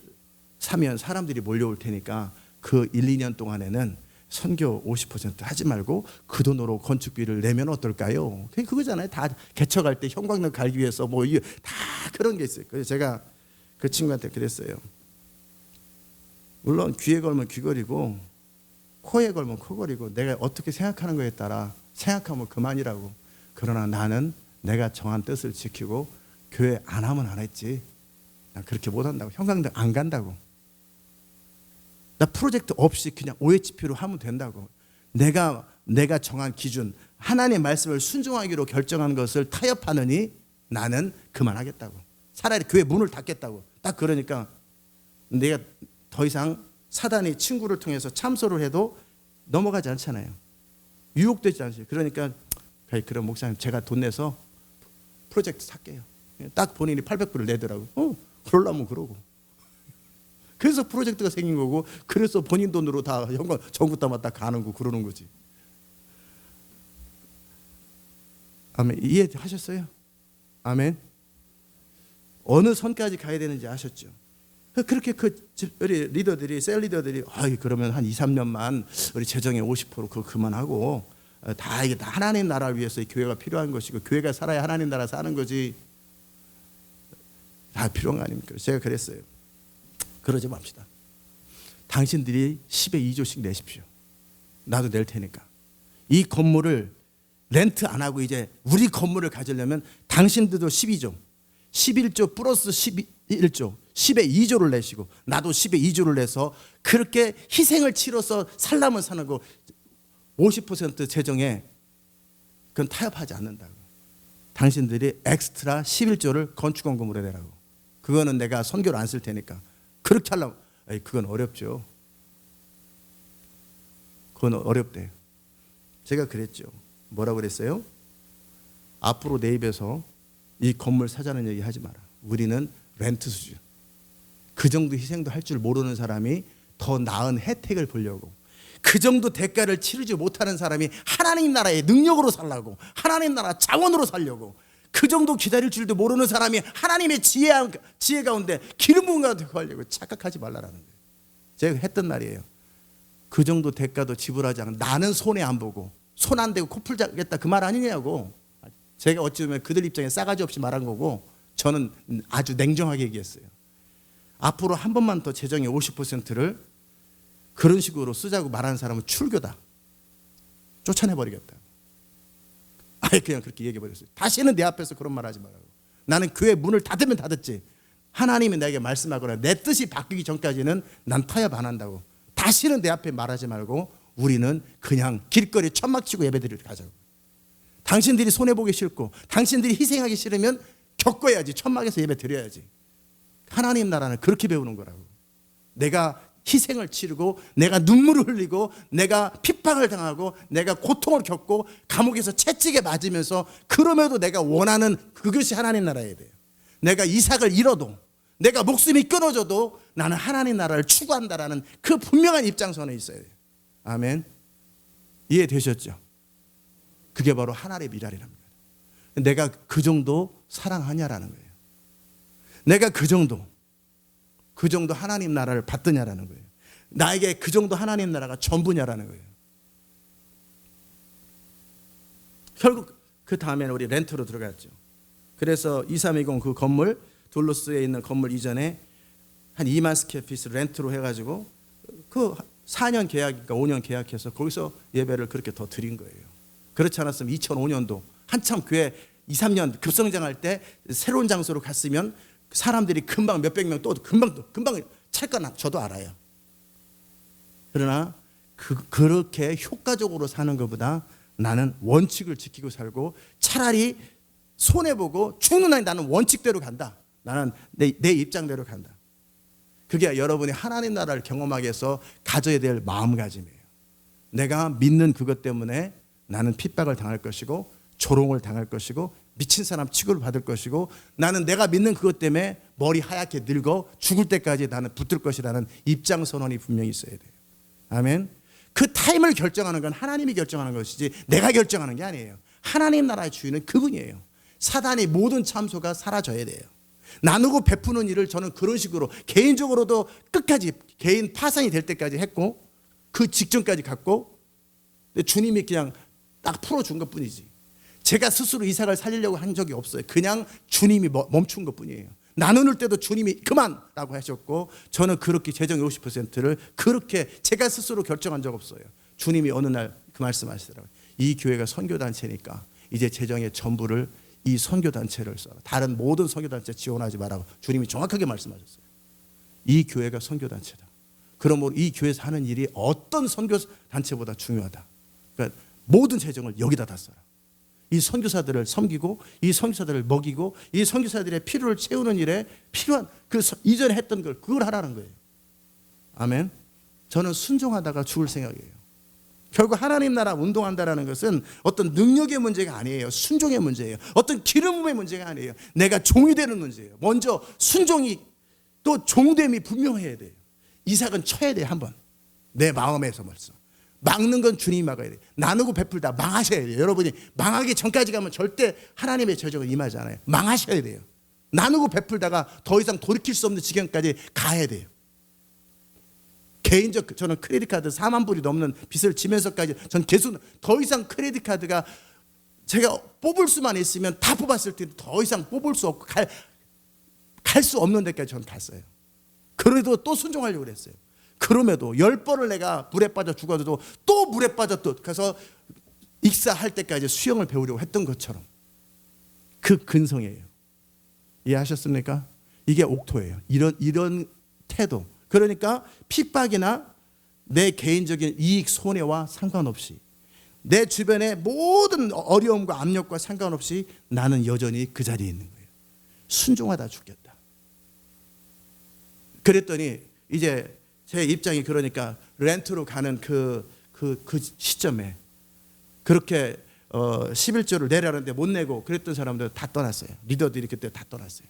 사면 사람들이 몰려올 테니까 그 1, 2년 동안에는 선교 50% 하지 말고 그 돈으로 건축비를 내면 어떨까요? 그거잖아요. 다 개척할 때 형광등 갈기 위해서 뭐 다 그런 게 있어요. 그래서 제가 그 친구한테 그랬어요. 물론 귀에 걸면 귀걸이고 코에 걸면 코걸이고 내가 어떻게 생각하는 거에 따라 생각하면 그만이라고. 그러나 나는 내가 정한 뜻을 지키고 교회 안 하면 안 했지. 난 그렇게 못 한다고. 형광등 안 간다고. 나 프로젝트 없이 그냥 OHP로 하면 된다고. 내가 정한 기준, 하나님의 말씀을 순종하기로 결정한 것을 타협하느니 나는 그만하겠다고. 차라리 교회 문을 닫겠다고. 딱 그러니까 내가 더 이상 사단이 친구를 통해서 참소를 해도 넘어가지 않잖아요. 유혹되지 않죠. 그러니까 그럼 목사님 제가 돈 내서 프로젝트 살게요. 딱 본인이 800불을 내더라고. 그러려면 그러고. 그래서 프로젝트가 생긴 거고, 그래서 본인 돈으로 다 현금 전국 담았다 가는 거 그러는 거지. 아멘. 이해하셨어요? 아멘. 어느 선까지 가야 되는지 아셨죠? 그렇게 우리 리더들이 셀 리더들이 그러면 한 2, 3년만 우리 재정의 50% 그거 그만하고 다 이게 다 하나님 나라를 위해서 이 교회가 필요한 것이고 교회가 살아야 하나님 나라 사는 거지. 다 필요한 거 아닙니까? 제가 그랬어요. 그러지 맙시다. 당신들이 10에 2조씩 내십시오. 나도 낼 테니까. 이 건물을 렌트 안 하고 이제 우리 건물을 가지려면 당신들도 12조, 11조 플러스 11조, 10에 2조를 내시고 나도 10에 2조를 내서 그렇게 희생을 치러서 살라면 사는 거 50% 재정에 그건 타협하지 않는다고. 당신들이 엑스트라 11조를 건축원금으로 내라고. 그거는 내가 선교를 안 쓸 테니까. 그렇게 하려면 그건 어렵죠. 그건 어렵대요. 제가 그랬죠. 뭐라고 그랬어요? 앞으로 내 입에서 이 건물 사자는 얘기 하지 마라. 우리는 렌트 수준. 그 정도 희생도 할 줄 모르는 사람이 더 나은 혜택을 보려고, 그 정도 대가를 치르지 못하는 사람이 하나님 나라의 능력으로 살라고, 하나님 나라 자원으로 살려고, 그 정도 기다릴 줄도 모르는 사람이 하나님의 지혜 가운데 기름 부은 가운데 구하려고 착각하지 말라라는 거예요. 제가 했던 말이에요. 그 정도 대가도 지불하지 않고 나는 손해 안 보고 손 안 대고 코 풀자겠다 그 말 아니냐고. 제가 어찌 보면 그들 입장에 싸가지 없이 말한 거고 저는 아주 냉정하게 얘기했어요. 앞으로 한 번만 더 재정의 50%를 그런 식으로 쓰자고 말하는 사람은 출교다. 쫓아내버리겠다. 아예 그냥 그렇게 얘기해버렸어요. 다시는 내 앞에서 그런 말 하지 말라고. 나는 교회 문을 닫으면 닫았지, 하나님이 내게 말씀하거나 내 뜻이 바뀌기 전까지는 난 타협 안 한다고. 다시는 내 앞에 말하지 말고 우리는 그냥 길거리 천막 치고 예배드리러 가자고. 당신들이 손해보기 싫고 당신들이 희생하기 싫으면 겪어야지. 천막에서 예배 드려야지. 하나님 나라는 그렇게 배우는 거라고. 내가 희생을 치르고 내가 눈물을 흘리고 내가 핍박을 당하고 내가 고통을 겪고 감옥에서 채찍에 맞으면서 그럼에도 내가 원하는 그것이 하나님 나라에 돼요. 내가 이삭을 잃어도 내가 목숨이 끊어져도 나는 하나님 나라를 추구한다라는 그 분명한 입장선에 있어야 돼요. 아멘. 이해되셨죠? 그게 바로 하나님의 미랄이랍니다. 내가 그 정도 사랑하냐라는 거예요. 내가 그 정도 하나님 나라를 받드냐라는 거예요. 나에게 그 정도 하나님 나라가 전부냐라는 거예요. 결국 그 다음에는 우리 렌트로 들어갔죠. 그래서 2320 그 건물, 둘로스에 있는 건물 이전에 한 2만 스퀘어피스 렌트로 해가지고 그 4년 계약이니까 5년 계약해서 거기서 예배를 그렇게 더 드린 거예요. 그렇지 않았으면 2005년도 한참 교회 2, 3년 급성장할 때 새로운 장소로 갔으면 사람들이 금방 몇백 명 또 금방 찰 건 저도 알아요. 그러나 그렇게 효과적으로 사는 것보다 나는 원칙을 지키고 살고 차라리 손해보고 죽는 날에 나는 원칙대로 간다. 나는 내 입장대로 간다. 그게 여러분이 하나님 나라를 경험하기 위해서 가져야 될 마음가짐이에요. 내가 믿는 그것 때문에 나는 핍박을 당할 것이고 조롱을 당할 것이고 미친 사람 취급을 받을 것이고 나는 내가 믿는 그것 때문에 머리 하얗게 늙어 죽을 때까지 나는 붙들 것이라는 입장 선언이 분명히 있어야 돼요. 아멘. 그 타임을 결정하는 건 하나님이 결정하는 것이지 내가 결정하는 게 아니에요. 하나님 나라의 주인은 그분이에요. 사단이 모든 참소가 사라져야 돼요. 나누고 베푸는 일을 저는 그런 식으로 개인적으로도 끝까지 개인 파산이 될 때까지 했고 그 직전까지 갔고 주님이 그냥 딱 풀어준 것뿐이지 제가 스스로 이삭을 살리려고 한 적이 없어요. 그냥 주님이 멈춘 것뿐이에요. 나눌 때도 주님이 그만라고 하셨고 저는 그렇게 재정의 50%를 그렇게 제가 스스로 결정한 적 없어요. 주님이 어느 날 그 말씀하시더라고요. 이 교회가 선교단체니까 이제 재정의 전부를 이 선교단체를 써라. 다른 모든 선교단체 지원하지 말라고 주님이 정확하게 말씀하셨어요. 이 교회가 선교단체다. 그러므로 이 교회에서 하는 일이 어떤 선교단체보다 중요하다. 그러니까 모든 재정을 여기다 다 써라. 이 선교사들을 섬기고 이 선교사들을 먹이고 이 선교사들의 필요를 채우는 일에 필요한 그 이전에 했던 걸 그걸 하라는 거예요. 아멘. 저는 순종하다가 죽을 생각이에요. 결국 하나님 나라 운동한다라는 것은 어떤 능력의 문제가 아니에요. 순종의 문제예요. 어떤 기름 부음의 문제가 아니에요. 내가 종이 되는 문제예요. 먼저 순종이 또 종됨이 분명해야 돼요. 이삭은 쳐야 돼요. 한번 내 마음에서 벌써 막는 건 주님이 막아야 돼요. 나누고 베풀다 망하셔야 돼요. 여러분이 망하기 전까지 가면 절대 하나님의 저정은 임하지 않아요. 망하셔야 돼요. 나누고 베풀다가 더 이상 돌이킬 수 없는 지경까지 가야 돼요. 개인적 저는 크레딧 카드 4만 불이 넘는 빚을 지면서까지 전 계속 더 이상 크레딧 카드가 제가 뽑을 수만 있으면 다 뽑았을 때 더 이상 뽑을 수 없고 갈 수 없는 데까지 전 갔어요. 그래도 또 순종하려고 그랬어요. 그럼에도 10번을 내가 물에 빠져 죽어도 또 물에 빠져 또 가서 익사할 때까지 수영을 배우려고 했던 것처럼 그 근성이에요. 이해하셨습니까? 이게 옥토예요. 이런 태도. 그러니까 핍박이나 내 개인적인 이익 손해와 상관없이 내 주변의 모든 어려움과 압력과 상관없이 나는 여전히 그 자리에 있는 거예요. 순종하다 죽겠다. 그랬더니 이제 제 입장이 그러니까 렌트로 가는 그 시점에 그렇게 11조를 내라는데 못 내고 그랬던 사람들 다 떠났어요. 리더들이 그때 다 떠났어요.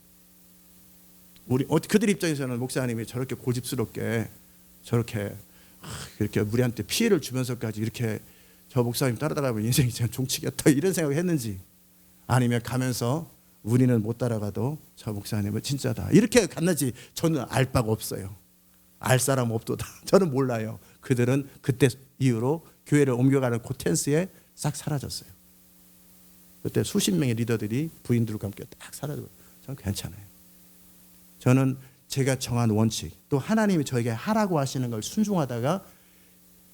그들 입장에서는 목사님이 저렇게 고집스럽게 저렇게 이렇게 우리한테 피해를 주면서까지 이렇게 저 목사님 따라가면 인생이 참 종치겠다 이런 생각을 했는지 아니면 가면서 우리는 못 따라가도 저 목사님은 진짜다 이렇게 갔는지 저는 알 바가 없어요. 알 사람 없도다. 저는 몰라요. 그들은 그때 이후로 교회를 옮겨가는 코텐스에 싹 사라졌어요. 그때 수십 명의 리더들이 부인들과 함께 딱 사라져요. 저는 괜찮아요. 저는 제가 정한 원칙 또 하나님이 저에게 하라고 하시는 걸 순종하다가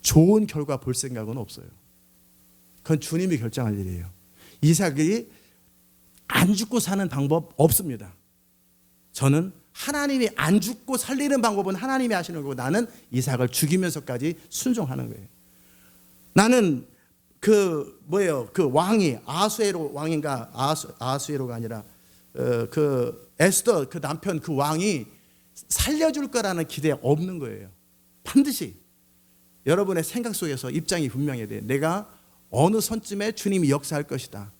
좋은 결과 볼 생각은 없어요. 그건 주님이 결정할 일이에요. 이삭이 안 죽고 사는 방법 없습니다. 저는 하나님이 안 죽고 살리는 방법은 하나님이 하시는 거고 나는 이삭을 죽이면서까지 순종하는 거예요. 나는 그 왕이 아수에로 왕인가 아수에로가 아니라 그 에스더 그 남편 그 왕이 살려줄 거라는 기대 없는 거예요. 반드시 여러분의 생각 속에서 입장이 분명해야 돼요. 내가 어느 선쯤에 주님이 역사할 것이다.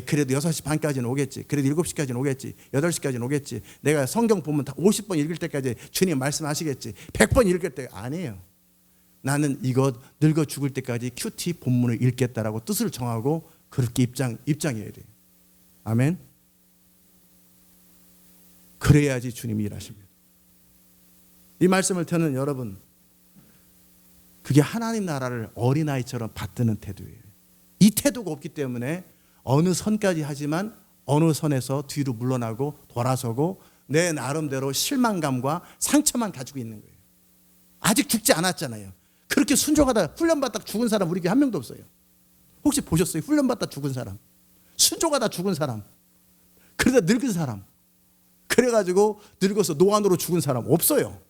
그래도 6시 반까지는 오겠지. 그래도 7시까지는 오겠지. 8시까지는 오겠지. 내가 성경 보면 50번 읽을 때까지 주님 말씀하시겠지. 100번 읽을 때 아니에요. 나는 이거 늙어 죽을 때까지 큐티 본문을 읽겠다라고 뜻을 정하고 그렇게 입장해야 돼요. 아멘. 그래야지 주님이 일하십니다. 이 말씀을 듣는 여러분, 그게 하나님 나라를 어린아이처럼 받드는 태도예요. 이 태도가 없기 때문에 어느 선까지 하지만 어느 선에서 뒤로 물러나고 돌아서고 내 나름대로 실망감과 상처만 가지고 있는 거예요. 아직 죽지 않았잖아요. 그렇게 순종하다 훈련받다 죽은 사람 우리 교회 한 명도 없어요. 혹시 보셨어요? 훈련받다 죽은 사람, 순종하다 죽은 사람, 그러다 늙은 사람, 그래가지고 늙어서 노안으로 죽은 사람 없어요.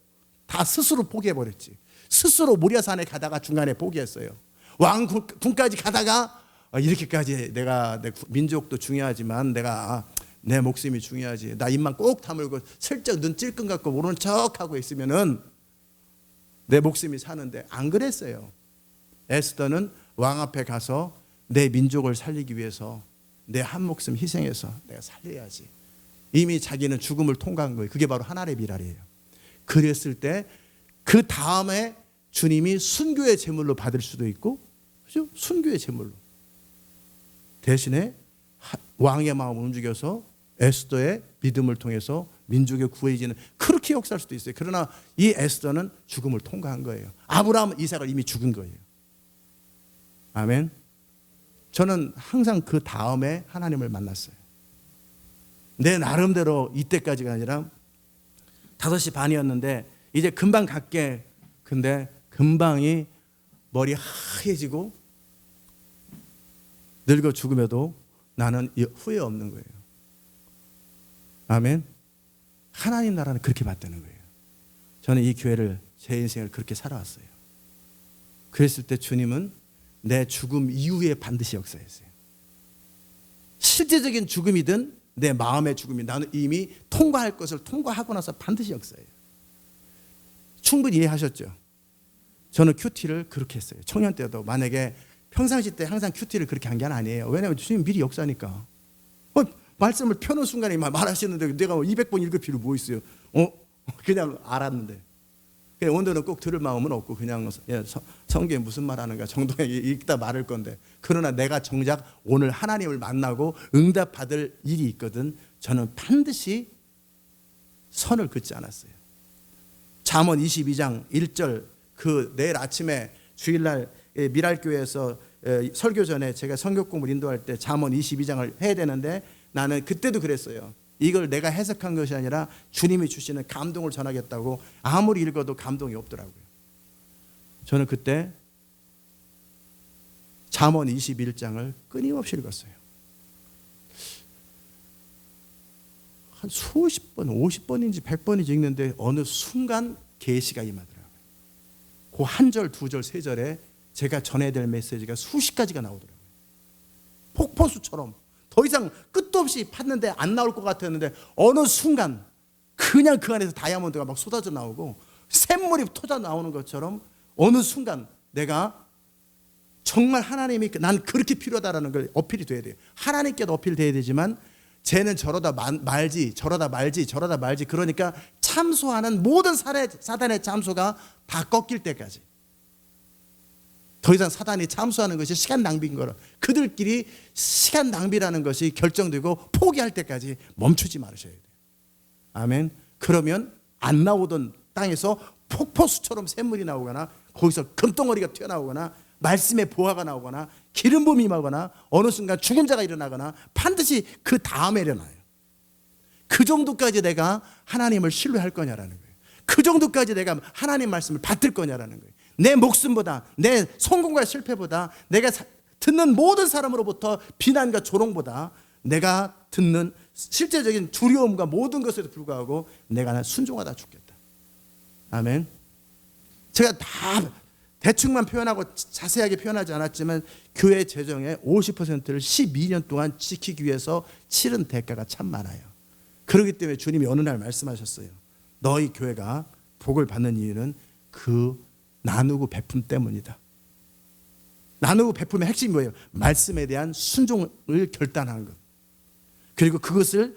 다 스스로 포기해버렸지. 스스로 모리아산에 가다가 중간에 포기했어요. 왕궁까지 가다가 이렇게까지 내가 내 민족도 중요하지만 내가 내 목숨이 중요하지. 나 입만 꼭 다물고 슬쩍 눈 찔끔 갖고 모르는 척하고 있으면은 내 목숨이 사는데 안 그랬어요. 에스더는 왕 앞에 가서 내 민족을 살리기 위해서 내 한 목숨 희생해서 내가 살려야지. 이미 자기는 죽음을 통과한 거예요. 그게 바로 하나님의 미랄이에요. 그랬을 때 그 다음에 주님이 순교의 제물로 받을 수도 있고, 그죠? 순교의 제물로. 대신에 왕의 마음을 움직여서 에스더의 믿음을 통해서 민족의 구해지는 그렇게 역사할 수도 있어요. 그러나 이 에스더는 죽음을 통과한 거예요. 아브라함, 이삭을 이미 죽은 거예요. 아멘. 저는 항상 그 다음에 하나님을 만났어요. 내 나름대로 이때까지가 아니라 5시 반이었는데 이제 금방 갈게. 근데 금방이 머리 하얘지고 늙어 죽음에도 나는 후회 없는 거예요. 아멘. 하나님 나라는 그렇게 봤다는 거예요. 저는 이 교회를 제 인생을 그렇게 살아왔어요. 그랬을 때 주님은 내 죽음 이후에 반드시 역사했어요. 실제적인 죽음이든 내 마음의 죽음이 나는 이미 통과할 것을 통과하고 나서 반드시 역사해요. 충분히 이해하셨죠? 저는 큐티를 그렇게 했어요. 청년 때도 만약에 평상시 때 항상 큐티를 그렇게 한 게 아니에요. 왜냐하면 주님 미리 역사니까. 말씀을 펴는 순간에 말하시는데 내가 200번 읽을 필요 뭐 있어요? 그냥 알았는데. 그냥 오늘은 꼭 들을 마음은 없고 그냥 성경에 무슨 말 하는가 정도에 읽다 말을 건데, 그러나 내가 정작 오늘 하나님을 만나고 응답받을 일이 있거든. 저는 반드시 선을 긋지 않았어요. 잠언 22장 1절, 그 내일 아침에 주일날 미랄교회에서 설교 전에 제가 성경 공부를 인도할 때 잠언 22장을 해야 되는데 나는 그때도 그랬어요. 이걸 내가 해석한 것이 아니라 주님이 주시는 감동을 전하겠다고 아무리 읽어도 감동이 없더라고요. 저는 그때 잠언 21장을 끊임없이 읽었어요. 한 수십 번, 50번인지 100번인지 읽는데 어느 순간 계시가 임하더라고요. 그 한 절, 두 절, 세 절에 제가 전해야 될 메시지가 수십 가지가 나오더라고요. 폭포수처럼 더 이상 끝도 없이 팠는데 안 나올 것 같았는데 어느 순간 그냥 그 안에서 다이아몬드가 막 쏟아져 나오고 샘물이 터져 나오는 것처럼 어느 순간 내가 정말 하나님이 난 그렇게 필요하다라는 걸 어필이 돼야 돼요. 하나님께도 어필돼야 되지만 쟤는 저러다 말지 저러다 말지 저러다 말지, 그러니까 참소하는 모든 사단의 참소가 다 꺾일 때까지. 더 이상 사단이 참소하는 것이 시간 낭비인 거라 그들끼리 시간 낭비라는 것이 결정되고 포기할 때까지 멈추지 말으셔야 돼요. 아멘. 그러면 안 나오던 땅에서 폭포수처럼 샘물이 나오거나 거기서 금덩어리가 튀어나오거나 말씀의 보화가 나오거나 기름 부음이 임하거나 어느 순간 죽은 자가 일어나거나 반드시 그 다음에 일어나요. 그 정도까지 내가 하나님을 신뢰할 거냐라는 거예요. 그 정도까지 내가 하나님 말씀을 받들 거냐라는 거예요. 내 목숨보다 내 성공과 실패보다 내가 듣는 모든 사람으로부터 비난과 조롱보다 내가 듣는 실제적인 두려움과 모든 것에도 불구하고 내가 순종하다 죽겠다. 아멘. 제가 다 대충만 표현하고 자세하게 표현하지 않았지만 교회 재정의 50%를 12년 동안 지키기 위해서 치른 대가가 참 많아요. 그렇기 때문에 주님이 어느 날 말씀하셨어요. 너희 교회가 복을 받는 이유는 그 나누고 베품 때문이다. 나누고 베품의 핵심이 뭐예요? 말씀에 대한 순종을 결단하는 것. 그리고 그것을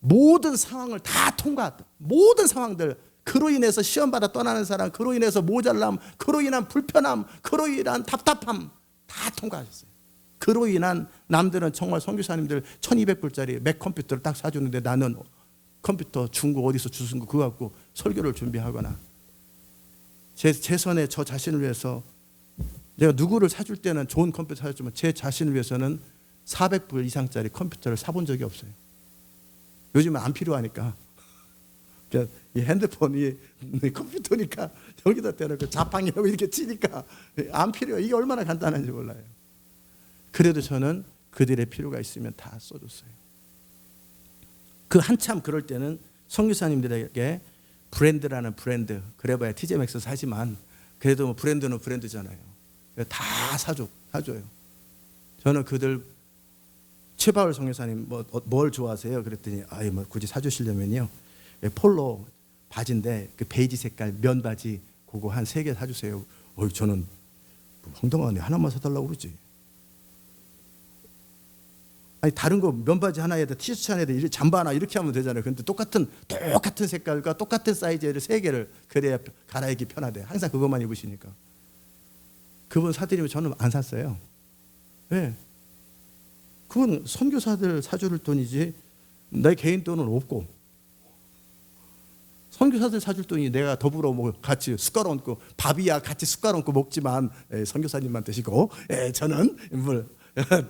모든 상황을 다 통과했다. 모든 상황들, 그로 인해서 시험받아 떠나는 사람, 그로 인해서 모자람, 그로 인한 불편함, 그로 인한 답답함 다 통과하셨어요. 그로 인한 남들은 정말 선교사님들 1200불짜리 맥 컴퓨터를 딱 사주는데 나는 컴퓨터 중고 어디서 주신 거 그거 갖고 설교를 준비하거나 제 손에 저 자신을 위해서 내가 누구를 사줄 때는 좋은 컴퓨터 사줬지만 제 자신을 위해서는 400불 이상짜리 컴퓨터를 사본 적이 없어요. 요즘은 안 필요하니까 그러니까 이 핸드폰이 컴퓨터니까 여기다 대놓고 자판기라고 이렇게 치니까 안 필요해요. 이게 얼마나 간단한지 몰라요. 그래도 저는 그들의 필요가 있으면 다 써줬어요. 그 한참 그럴 때는 선교사님들에게 브랜드라는 브랜드, 그래봐야 TJ maxx 사지만 그래도 뭐 브랜드는 브랜드잖아요. 다 사줘요. 저는 그들 최바울 선교사님 뭘 좋아하세요? 그랬더니 뭐 굳이 사주시려면요, 폴로 바지인데 그 베이지 색깔 면바지 그거 한 3개 사주세요. 저는 황당하네, 하나만 사달라고 그러지. 아니 다른 거 면바지 하나에다 티셔츠 하나에다 잠바 하나 이렇게 하면 되잖아요. 근데 똑같은 색깔과 똑같은 사이즈를 3개를 그래야 갈아입기 편하대. 항상 그것만 입으시니까. 그분 사드리면 저는 안 샀어요. 왜? 그건 선교사들 사줄 돈이지 내 개인 돈은 없고, 선교사들 사줄 돈이 내가 더불어 뭐 같이 숟갈 얹고 밥이야 같이 숟갈 얹고 먹지만 선교사님만 드시고 저는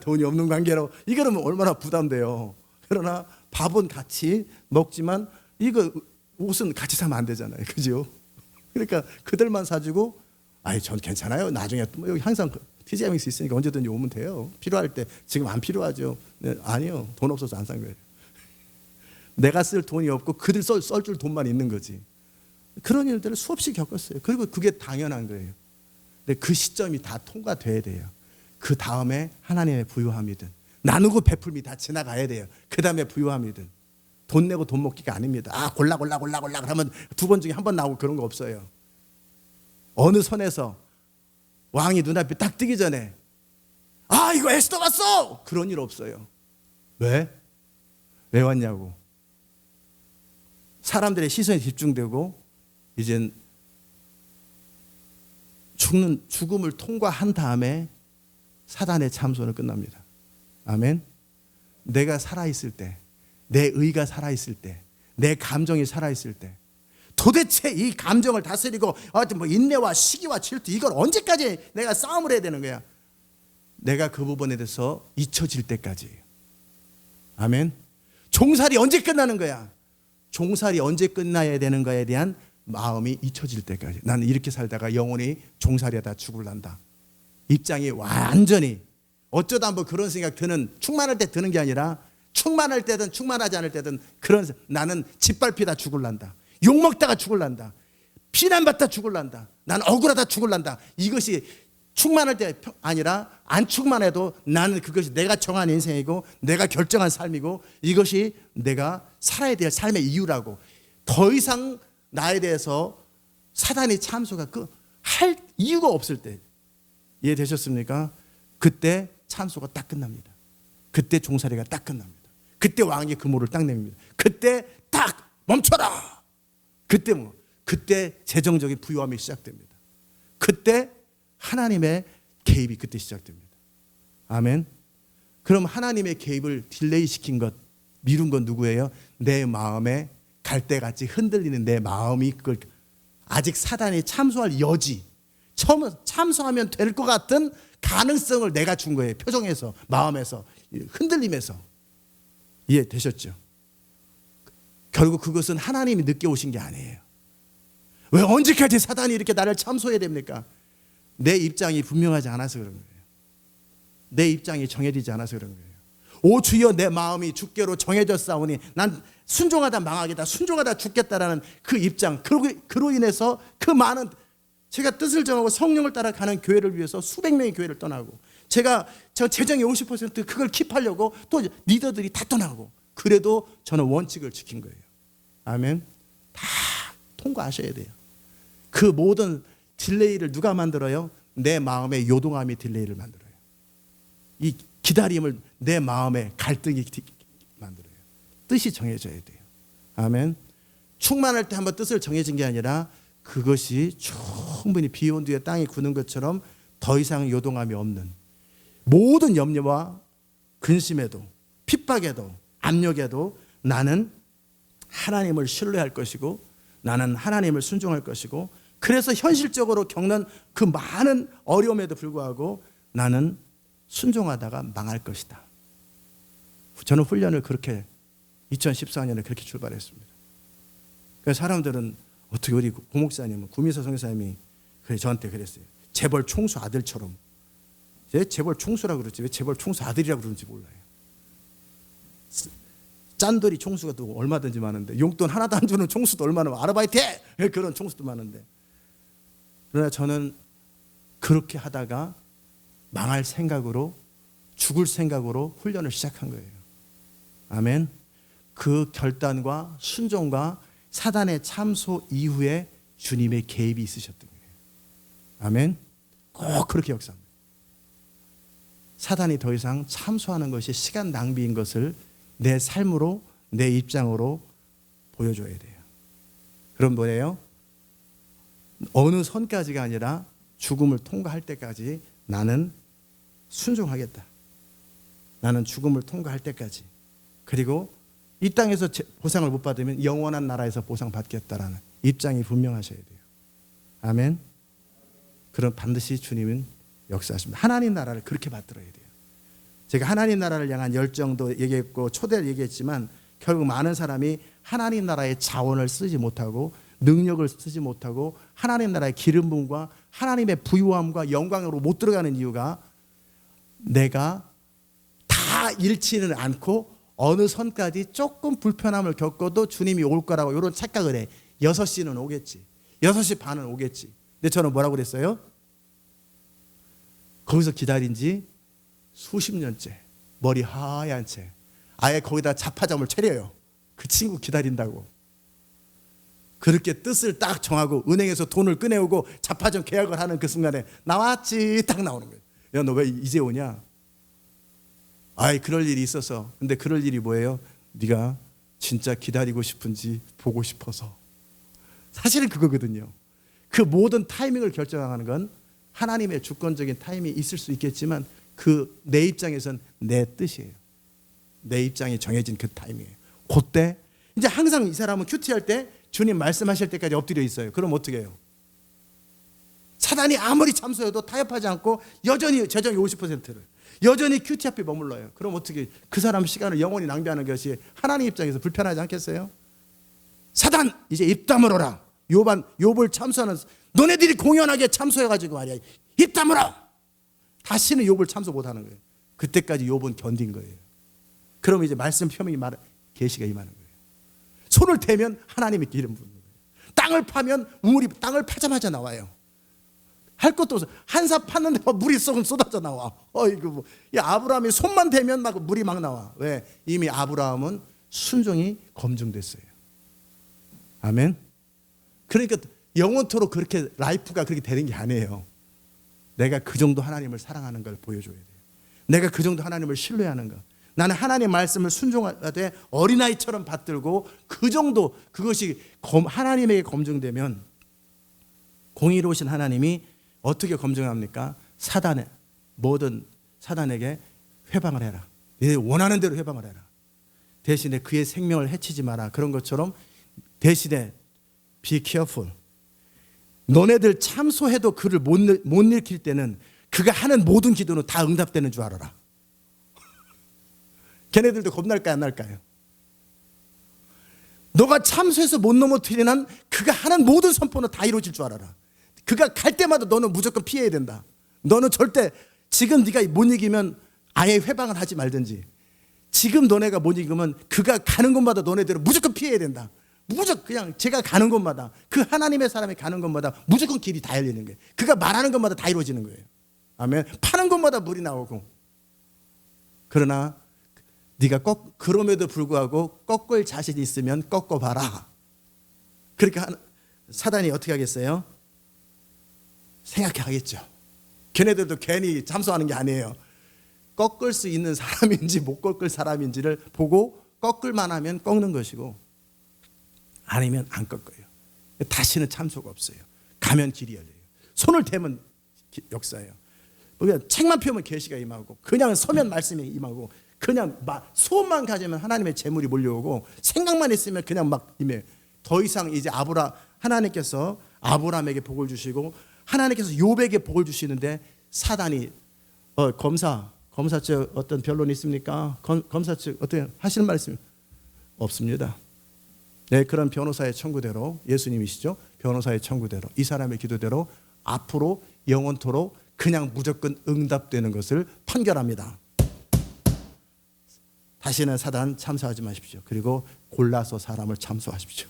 돈이 없는 관계로 이거는 얼마나 부담돼요. 그러나 밥은 같이 먹지만 이거 옷은 같이 사면 안 되잖아요. 그죠? 그러니까 그들만 사주고 전 괜찮아요. 나중에 또 여기 항상 TJ maxx 있으니까 언제든지 오면 돼요. 필요할 때. 지금 안 필요하죠. 네, 아니요. 돈 없어서 안 산 거예요. 내가 쓸 돈이 없고 그들 써줄 돈만 있는 거지. 그런 일들을 수없이 겪었어요. 그리고 그게 당연한 거예요. 근데 그 시점이 다 통과돼야 돼요. 그 다음에 하나님의 부유함이든 나누고 베풀미 다 지나가야 돼요. 그 다음에 부유함이든. 돈 내고 돈 먹기가 아닙니다. 골라 그러면 2번 중에 1번 나오고 그런 거 없어요. 어느 선에서 왕이 눈앞에 딱 뜨기 전에 이거 에스더 왔어! 그런 일 없어요. 왜? 왜 왔냐고. 사람들의 시선이 집중되고 이젠 죽음을 통과한 다음에 사단의 참소는 끝납니다. 아멘. 내가 살아있을 때, 내 의가 살아있을 때, 내 감정이 살아있을 때, 도대체 이 감정을 다스리고 뭐 인내와 시기와 질투 이걸 언제까지 내가 싸움을 해야 되는 거야? 내가 그 부분에 대해서 잊혀질 때까지. 아멘. 종살이 언제 끝나는 거야? 종살이 언제 끝나야 되는 거에 대한 마음이 잊혀질 때까지. 나는 이렇게 살다가 영원히 종살이하다 죽을란다. 입장이 완전히 어쩌다 한번 그런 생각 드는, 충만할 때 드는 게 아니라 충만할 때든 충만하지 않을 때든 그런, 나는 짓밟히다 죽을란다. 욕먹다가 죽을란다. 비난받다 죽을란다. 난 억울하다 죽을란다. 이것이 충만할 때 아니라 안 충만해도 나는 그것이 내가 정한 인생이고 내가 결정한 삶이고 이것이 내가 살아야 될 삶의 이유라고. 더 이상 나에 대해서 사단의 참소가 할 이유가 없을 때, 이해되셨습니까? 그때 참소가 딱 끝납니다. 그때 종살이가 딱 끝납니다. 그때 왕이 그물을 딱 냅니다. 그때 딱 멈춰라. 그때 재정적인 부유함이 시작됩니다. 그때 하나님의 개입이 그때 시작됩니다. 아멘. 그럼 하나님의 개입을 딜레이 시킨 것, 미룬 건 누구예요? 내 마음에 갈대같이 흔들리는 내 마음이 그걸 아직 사단이 참소할 여지, 참소하면 될 것 같은 가능성을 내가 준 거예요. 표정에서, 마음에서, 흔들림에서. 이해되셨죠? 결국 그것은 하나님이 늦게 오신 게 아니에요. 왜 언제까지 사단이 이렇게 나를 참소해야 됩니까? 내 입장이 분명하지 않아서 그런 거예요. 내 입장이 정해지지 않아서 그런 거예요. 오 주여 내 마음이 주께로 정해졌사오니 난 순종하다 망하겠다, 순종하다 죽겠다라는 그 입장, 그로 인해서 그 많은, 제가 뜻을 정하고 성령을 따라가는 교회를 위해서 수백 명의 교회를 떠나고, 제가 재정의 50% 그걸 킵하려고 또 리더들이 다 떠나고, 그래도 저는 원칙을 지킨 거예요. 아멘. 다 통과하셔야 돼요. 그 모든 딜레이를 누가 만들어요? 내 마음의 요동함이 딜레이를 만들어요. 이 기다림을 내 마음의 갈등이 만들어요. 뜻이 정해져야 돼요. 아멘. 충만할 때 한번 뜻을 정해진 게 아니라 그것이 충분히 비 온 뒤에 땅이 굳는 것처럼 더 이상 요동함이 없는, 모든 염려와 근심에도 핍박에도 압력에도 나는 하나님을 신뢰할 것이고 나는 하나님을 순종할 것이고, 그래서 현실적으로 겪는 그 많은 어려움에도 불구하고 나는 순종하다가 망할 것이다. 저는 훈련을 그렇게 2014년에 그렇게 출발했습니다. 그래서 사람들은 어떻게 우리 고목사님은 구미서 성교사님이 저한테 그랬어요. 재벌 총수 아들처럼. 재벌 총수라고 그러지 왜 재벌 총수 아들이라고 그러는지 몰라요. 짠돌이 총수가 또 얼마든지 많은데 용돈 하나도 안 주는 총수도 얼마나 아르바이트 해! 그런 총수도 많은데 그러나 저는 그렇게 하다가 망할 생각으로 죽을 생각으로 훈련을 시작한 거예요. 아멘. 그 결단과 순종과 사단의 참소 이후에 주님의 개입이 있으셨던 거예요. 아멘. 꼭 그렇게 역사합니다. 사단이 더 이상 참소하는 것이 시간 낭비인 것을 내 삶으로 내 입장으로 보여줘야 돼요. 그럼 뭐예요? 어느 선까지가 아니라 죽음을 통과할 때까지 나는 순종하겠다. 나는 죽음을 통과할 때까지. 그리고 이 땅에서 보상을 못 받으면 영원한 나라에서 보상받겠다라는 입장이 분명하셔야 돼요. 아멘. 그럼 반드시 주님은 역사하십니다. 하나님 나라를 그렇게 받들어야 돼요. 제가 하나님 나라를 향한 열정도 얘기했고 초대를 얘기했지만 결국 많은 사람이 하나님 나라의 자원을 쓰지 못하고 능력을 쓰지 못하고 하나님 나라의 기름 부음과 하나님의 부유함과 영광으로 못 들어가는 이유가 내가 다 잃지는 않고 어느 선까지 조금 불편함을 겪어도 주님이 올 거라고 이런 착각을 해. 6시는 오겠지. 6시 반은 오겠지. 근데 저는 뭐라고 그랬어요? 거기서 기다린 지 수십 년째 머리 하얀 채 아예 거기다 자파점을 차려요. 그 친구 기다린다고. 그렇게 뜻을 딱 정하고 은행에서 돈을 꺼내오고 자파점 계약을 하는 그 순간에 나왔지 딱 나오는 거예요. 야, 너 왜 이제 오냐? 아이 그럴 일이 있어서. 근데 그럴 일이 뭐예요? 네가 진짜 기다리고 싶은지 보고 싶어서. 사실은 그거거든요. 그 모든 타이밍을 결정하는 건 하나님의 주권적인 타이밍이 있을 수 있겠지만 그 내 입장에선 내 뜻이에요. 내 입장이 정해진 그 타이밍이에요. 그때 이제 항상 이 사람은 큐티할 때 주님 말씀하실 때까지 엎드려 있어요. 그럼 어떻게 해요? 사단이 아무리 참소해도 타협하지 않고 여전히 50%를 여전히 큐티 앞에 머물러요. 그럼 어떻게 그 사람 시간을 영원히 낭비하는 것이 하나님 입장에서 불편하지 않겠어요? 사단 이제 입 다물어라. 욥을 참소하는 너네들이 공연하게 참소해가지고 말이야. 입 다물어. 다시는 욥을 참소 못하는 거예요. 그때까지 욥은 견딘 거예요. 그러면 이제 말씀 표명이 계시가 임하는 거예요. 손을 대면 하나님이 기름 부는 거예요. 땅을 파면 우물이 땅을 파자마자 나와요. 할 것도 없어. 한사 팠는데 막 물이 쏙 쏟아져 나와. 어이구 뭐. 이 아브라함이 손만 대면 막 물이 막 나와. 왜? 이미 아브라함은 순종이 검증됐어요. 아멘. 그러니까 영원토록 그렇게 라이프가 그렇게 되는 게 아니에요. 내가 그 정도 하나님을 사랑하는 걸 보여줘야 돼요. 내가 그 정도 하나님을 신뢰하는 거. 나는 하나님의 말씀을 순종하되 어린아이처럼 받들고 그 정도 그것이 하나님에게 검증되면 공의로우신 하나님이 어떻게 검증합니까? 모든 사단에게 회방을 해라. 네 원하는 대로 회방을 해라. 대신에 그의 생명을 해치지 마라. 그런 것처럼 대신에 be careful. 너네들 참소해도 그를 못 일으킬 때는 그가 하는 모든 기도는 다 응답되는 줄 알아라. 걔네들도 겁날까요 안 날까요? 너가 참소해서 못 넘어뜨리는 그가 하는 모든 선포는 다 이루어질 줄 알아라. 그가 갈 때마다 너는 무조건 피해야 된다. 너는 절대 지금 네가 못 이기면 아예 회방을 하지 말든지 지금 너네가 못 이기면 그가 가는 곳마다 너네들은 무조건 피해야 된다. 무조건 그냥 제가 가는 곳마다 그 하나님의 사람이 가는 곳마다 무조건 길이 다 열리는 거예요. 그가 말하는 것마다 다 이루어지는 거예요. 아멘. 파는 곳마다 물이 나오고. 그러나 네가 그럼에도 불구하고 꺾을 자신이 있으면 꺾어봐라. 그러니까 사단이 어떻게 하겠어요? 생각하겠죠. 걔네들도 괜히 참소하는 게 아니에요. 꺾을 수 있는 사람인지 못 꺾을 사람인지를 보고 꺾을만 하면 꺾는 것이고 아니면 안 꺾어요. 다시는 참소가 없어요. 가면 길이 열려요. 손을 대면 역사예요. 책만 펴면 계시가 임하고 그냥 서면 말씀이 임하고 그냥 소원만 가지면 하나님의 재물이 몰려오고 생각만 있으면 그냥 막 임해요. 더 이상 이제 하나님께서 아브라함에게 복을 주시고 하나님께서 욥에게 복을 주시는데 사단이 검사 측 어떤 변론이 있습니까? 검사 측 어떻게 하시는 말씀 없습니다. 네, 그런 변호사의 청구대로, 예수님이시죠, 변호사의 청구대로 이 사람의 기도대로 앞으로 영원토록 그냥 무조건 응답되는 것을 판결합니다. 다시는 사단 참소하지 마십시오. 그리고 골라서 사람을 참소하십시오.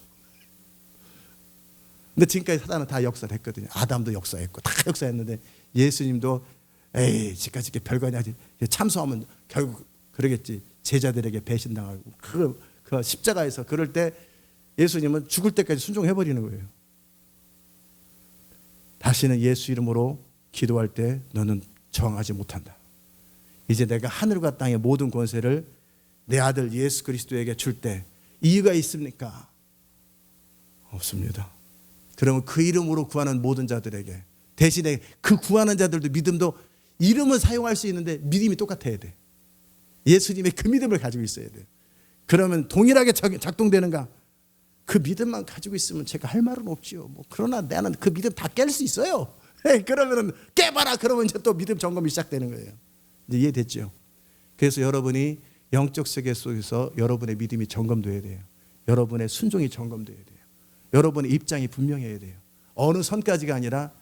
근데 지금까지 사단은 다 역사를 했거든요. 아담도 역사했고 다 역사했는데 예수님도 에이 지금까지 별거 아니지, 참소하면 결국 그러겠지, 제자들에게 배신당하고 그 십자가에서 그럴 때 예수님은 죽을 때까지 순종해버리는 거예요. 다시는 예수 이름으로 기도할 때 너는 저항하지 못한다. 이제 내가 하늘과 땅의 모든 권세를 내 아들 예수 그리스도에게 줄 때 이유가 있습니까? 없습니다. 그러면 그 이름으로 구하는 모든 자들에게, 대신에 그 구하는 자들도 믿음도 이름을 사용할 수 있는데 믿음이 똑같아야 돼. 예수님의 그 믿음을 가지고 있어야 돼. 그러면 동일하게 작동되는가? 그 믿음만 가지고 있으면 제가 할 말은 없지요. 그러나 나는 그 믿음 다 깰 수 있어요. 그러면 깨봐라. 그러면 이제 또 믿음 점검이 시작되는 거예요. 이제 이해됐죠? 그래서 여러분이 영적 세계 속에서 여러분의 믿음이 점검돼야 돼요. 여러분의 순종이 점검돼야 돼요. 여러분의 입장이 분명해야 돼요. 어느 선까지가 아니라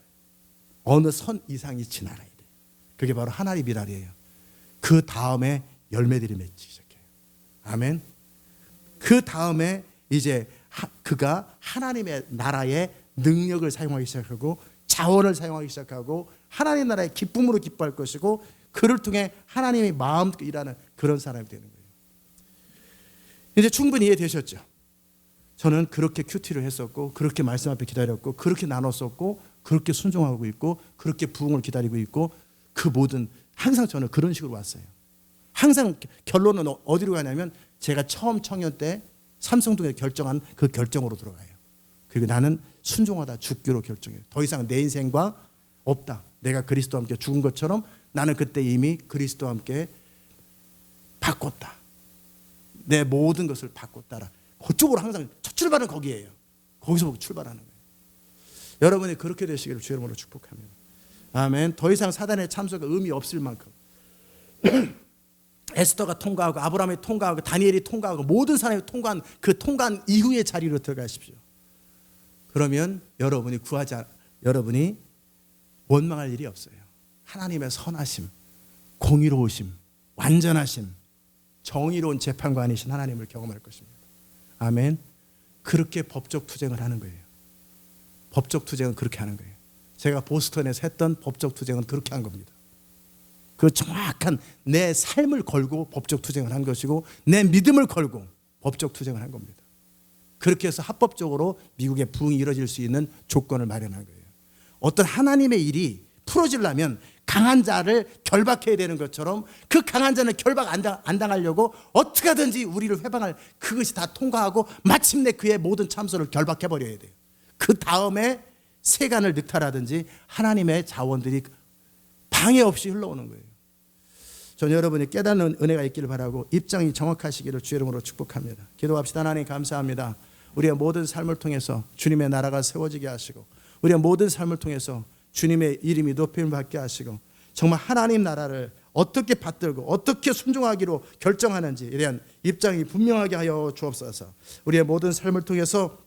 어느 선 이상이 지나가야 돼요. 그게 바로 하나님 미랄이에요. 그 다음에 열매들이 맺기 시작해요. 아멘. 그 다음에 이제 그가 하나님의 나라의 능력을 사용하기 시작하고 자원을 사용하기 시작하고 하나님 나라의 기쁨으로 기뻐할 것이고 그를 통해 하나님의 마음껏 일하는 그런 사람이 되는 거예요. 이제 충분히 이해되셨죠? 저는 그렇게 큐티를 했었고 그렇게 말씀 앞에 기다렸고 그렇게 나눴었고 그렇게 순종하고 있고 그렇게 부흥을 기다리고 있고 그 모든 항상 저는 그런 식으로 왔어요. 항상 결론은 어디로 가냐면 제가 처음 청년 때 삼성동에 결정한 그 결정으로 들어가요. 그리고 나는 순종하다 죽기로 결정해요. 더 이상 내 인생과 없다. 내가 그리스도와 함께 죽은 것처럼 나는 그때 이미 그리스도와 함께 바꿨다. 내 모든 것을 바꿨다라. 그쪽으로 항상 첫 출발은 거기에요. 거기서 출발하는 거예요. 여러분이 그렇게 되시기를 주의 이름으로 축복합니다. 아멘. 더 이상 사단의 참소가 의미 없을 만큼 에스더가 통과하고 아브라함이 통과하고 다니엘이 통과하고 모든 사람이 통과한 그 통과한 이후의 자리로 들어가십시오. 그러면 여러분이 여러분이 원망할 일이 없어요. 하나님의 선하심, 공의로우심, 완전하심, 정의로운 재판관이신 하나님을 경험할 것입니다. 아멘. 그렇게 법적 투쟁을 하는 거예요. 법적 투쟁은 그렇게 하는 거예요. 제가 보스턴에서 했던 법적 투쟁은 그렇게 한 겁니다. 그 정확한 내 삶을 걸고 법적 투쟁을 한 것이고 내 믿음을 걸고 법적 투쟁을 한 겁니다. 그렇게 해서 합법적으로 미국의 부흥이 이루어질 수 있는 조건을 마련한 거예요. 어떤 하나님의 일이 풀어지려면 강한 자를 결박해야 되는 것처럼 그 강한 자는 결박 안 당하려고 어떻게 하든지 우리를 회방할 그것이 다 통과하고 마침내 그의 모든 참소를 결박해버려야 돼요. 그 다음에 세간을 늑탈하든지 하나님의 자원들이 방해 없이 흘러오는 거예요. 전 여러분이 깨닫는 은혜가 있기를 바라고 입장이 정확하시기를 주의 이름으로 축복합니다. 기도합시다. 하나님 감사합니다. 우리의 모든 삶을 통해서 주님의 나라가 세워지게 하시고 우리의 모든 삶을 통해서 주님의 이름이 높임을 받게 하시고 정말 하나님 나라를 어떻게 받들고 어떻게 순종하기로 결정하는지에 대한 입장이 분명하게 하여 주옵소서. 우리의 모든 삶을 통해서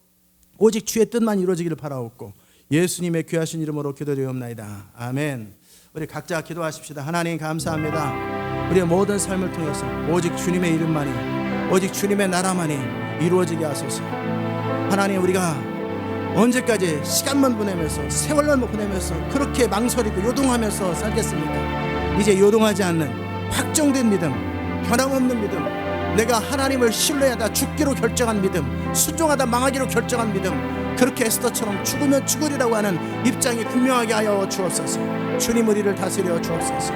오직 주의 뜻만 이루어지기를 바라옵고 예수님의 귀하신 이름으로 기도드리옵나이다. 아멘. 우리 각자 기도하십시다. 하나님 감사합니다. 우리의 모든 삶을 통해서 오직 주님의 이름만이 오직 주님의 나라만이 이루어지게 하소서. 하나님 우리가 언제까지 시간만 보내면서 세월만 보내면서 그렇게 망설이고 요동하면서 살겠습니까? 이제 요동하지 않는 확정된 믿음, 변함없는 믿음, 내가 하나님을 신뢰하다 죽기로 결정한 믿음, 순종하다 망하기로 결정한 믿음, 그렇게 에스더처럼 죽으면 죽으리라고 하는 입장이 분명하게 하여 주옵소서. 주님 우리를 다스려 주옵소서.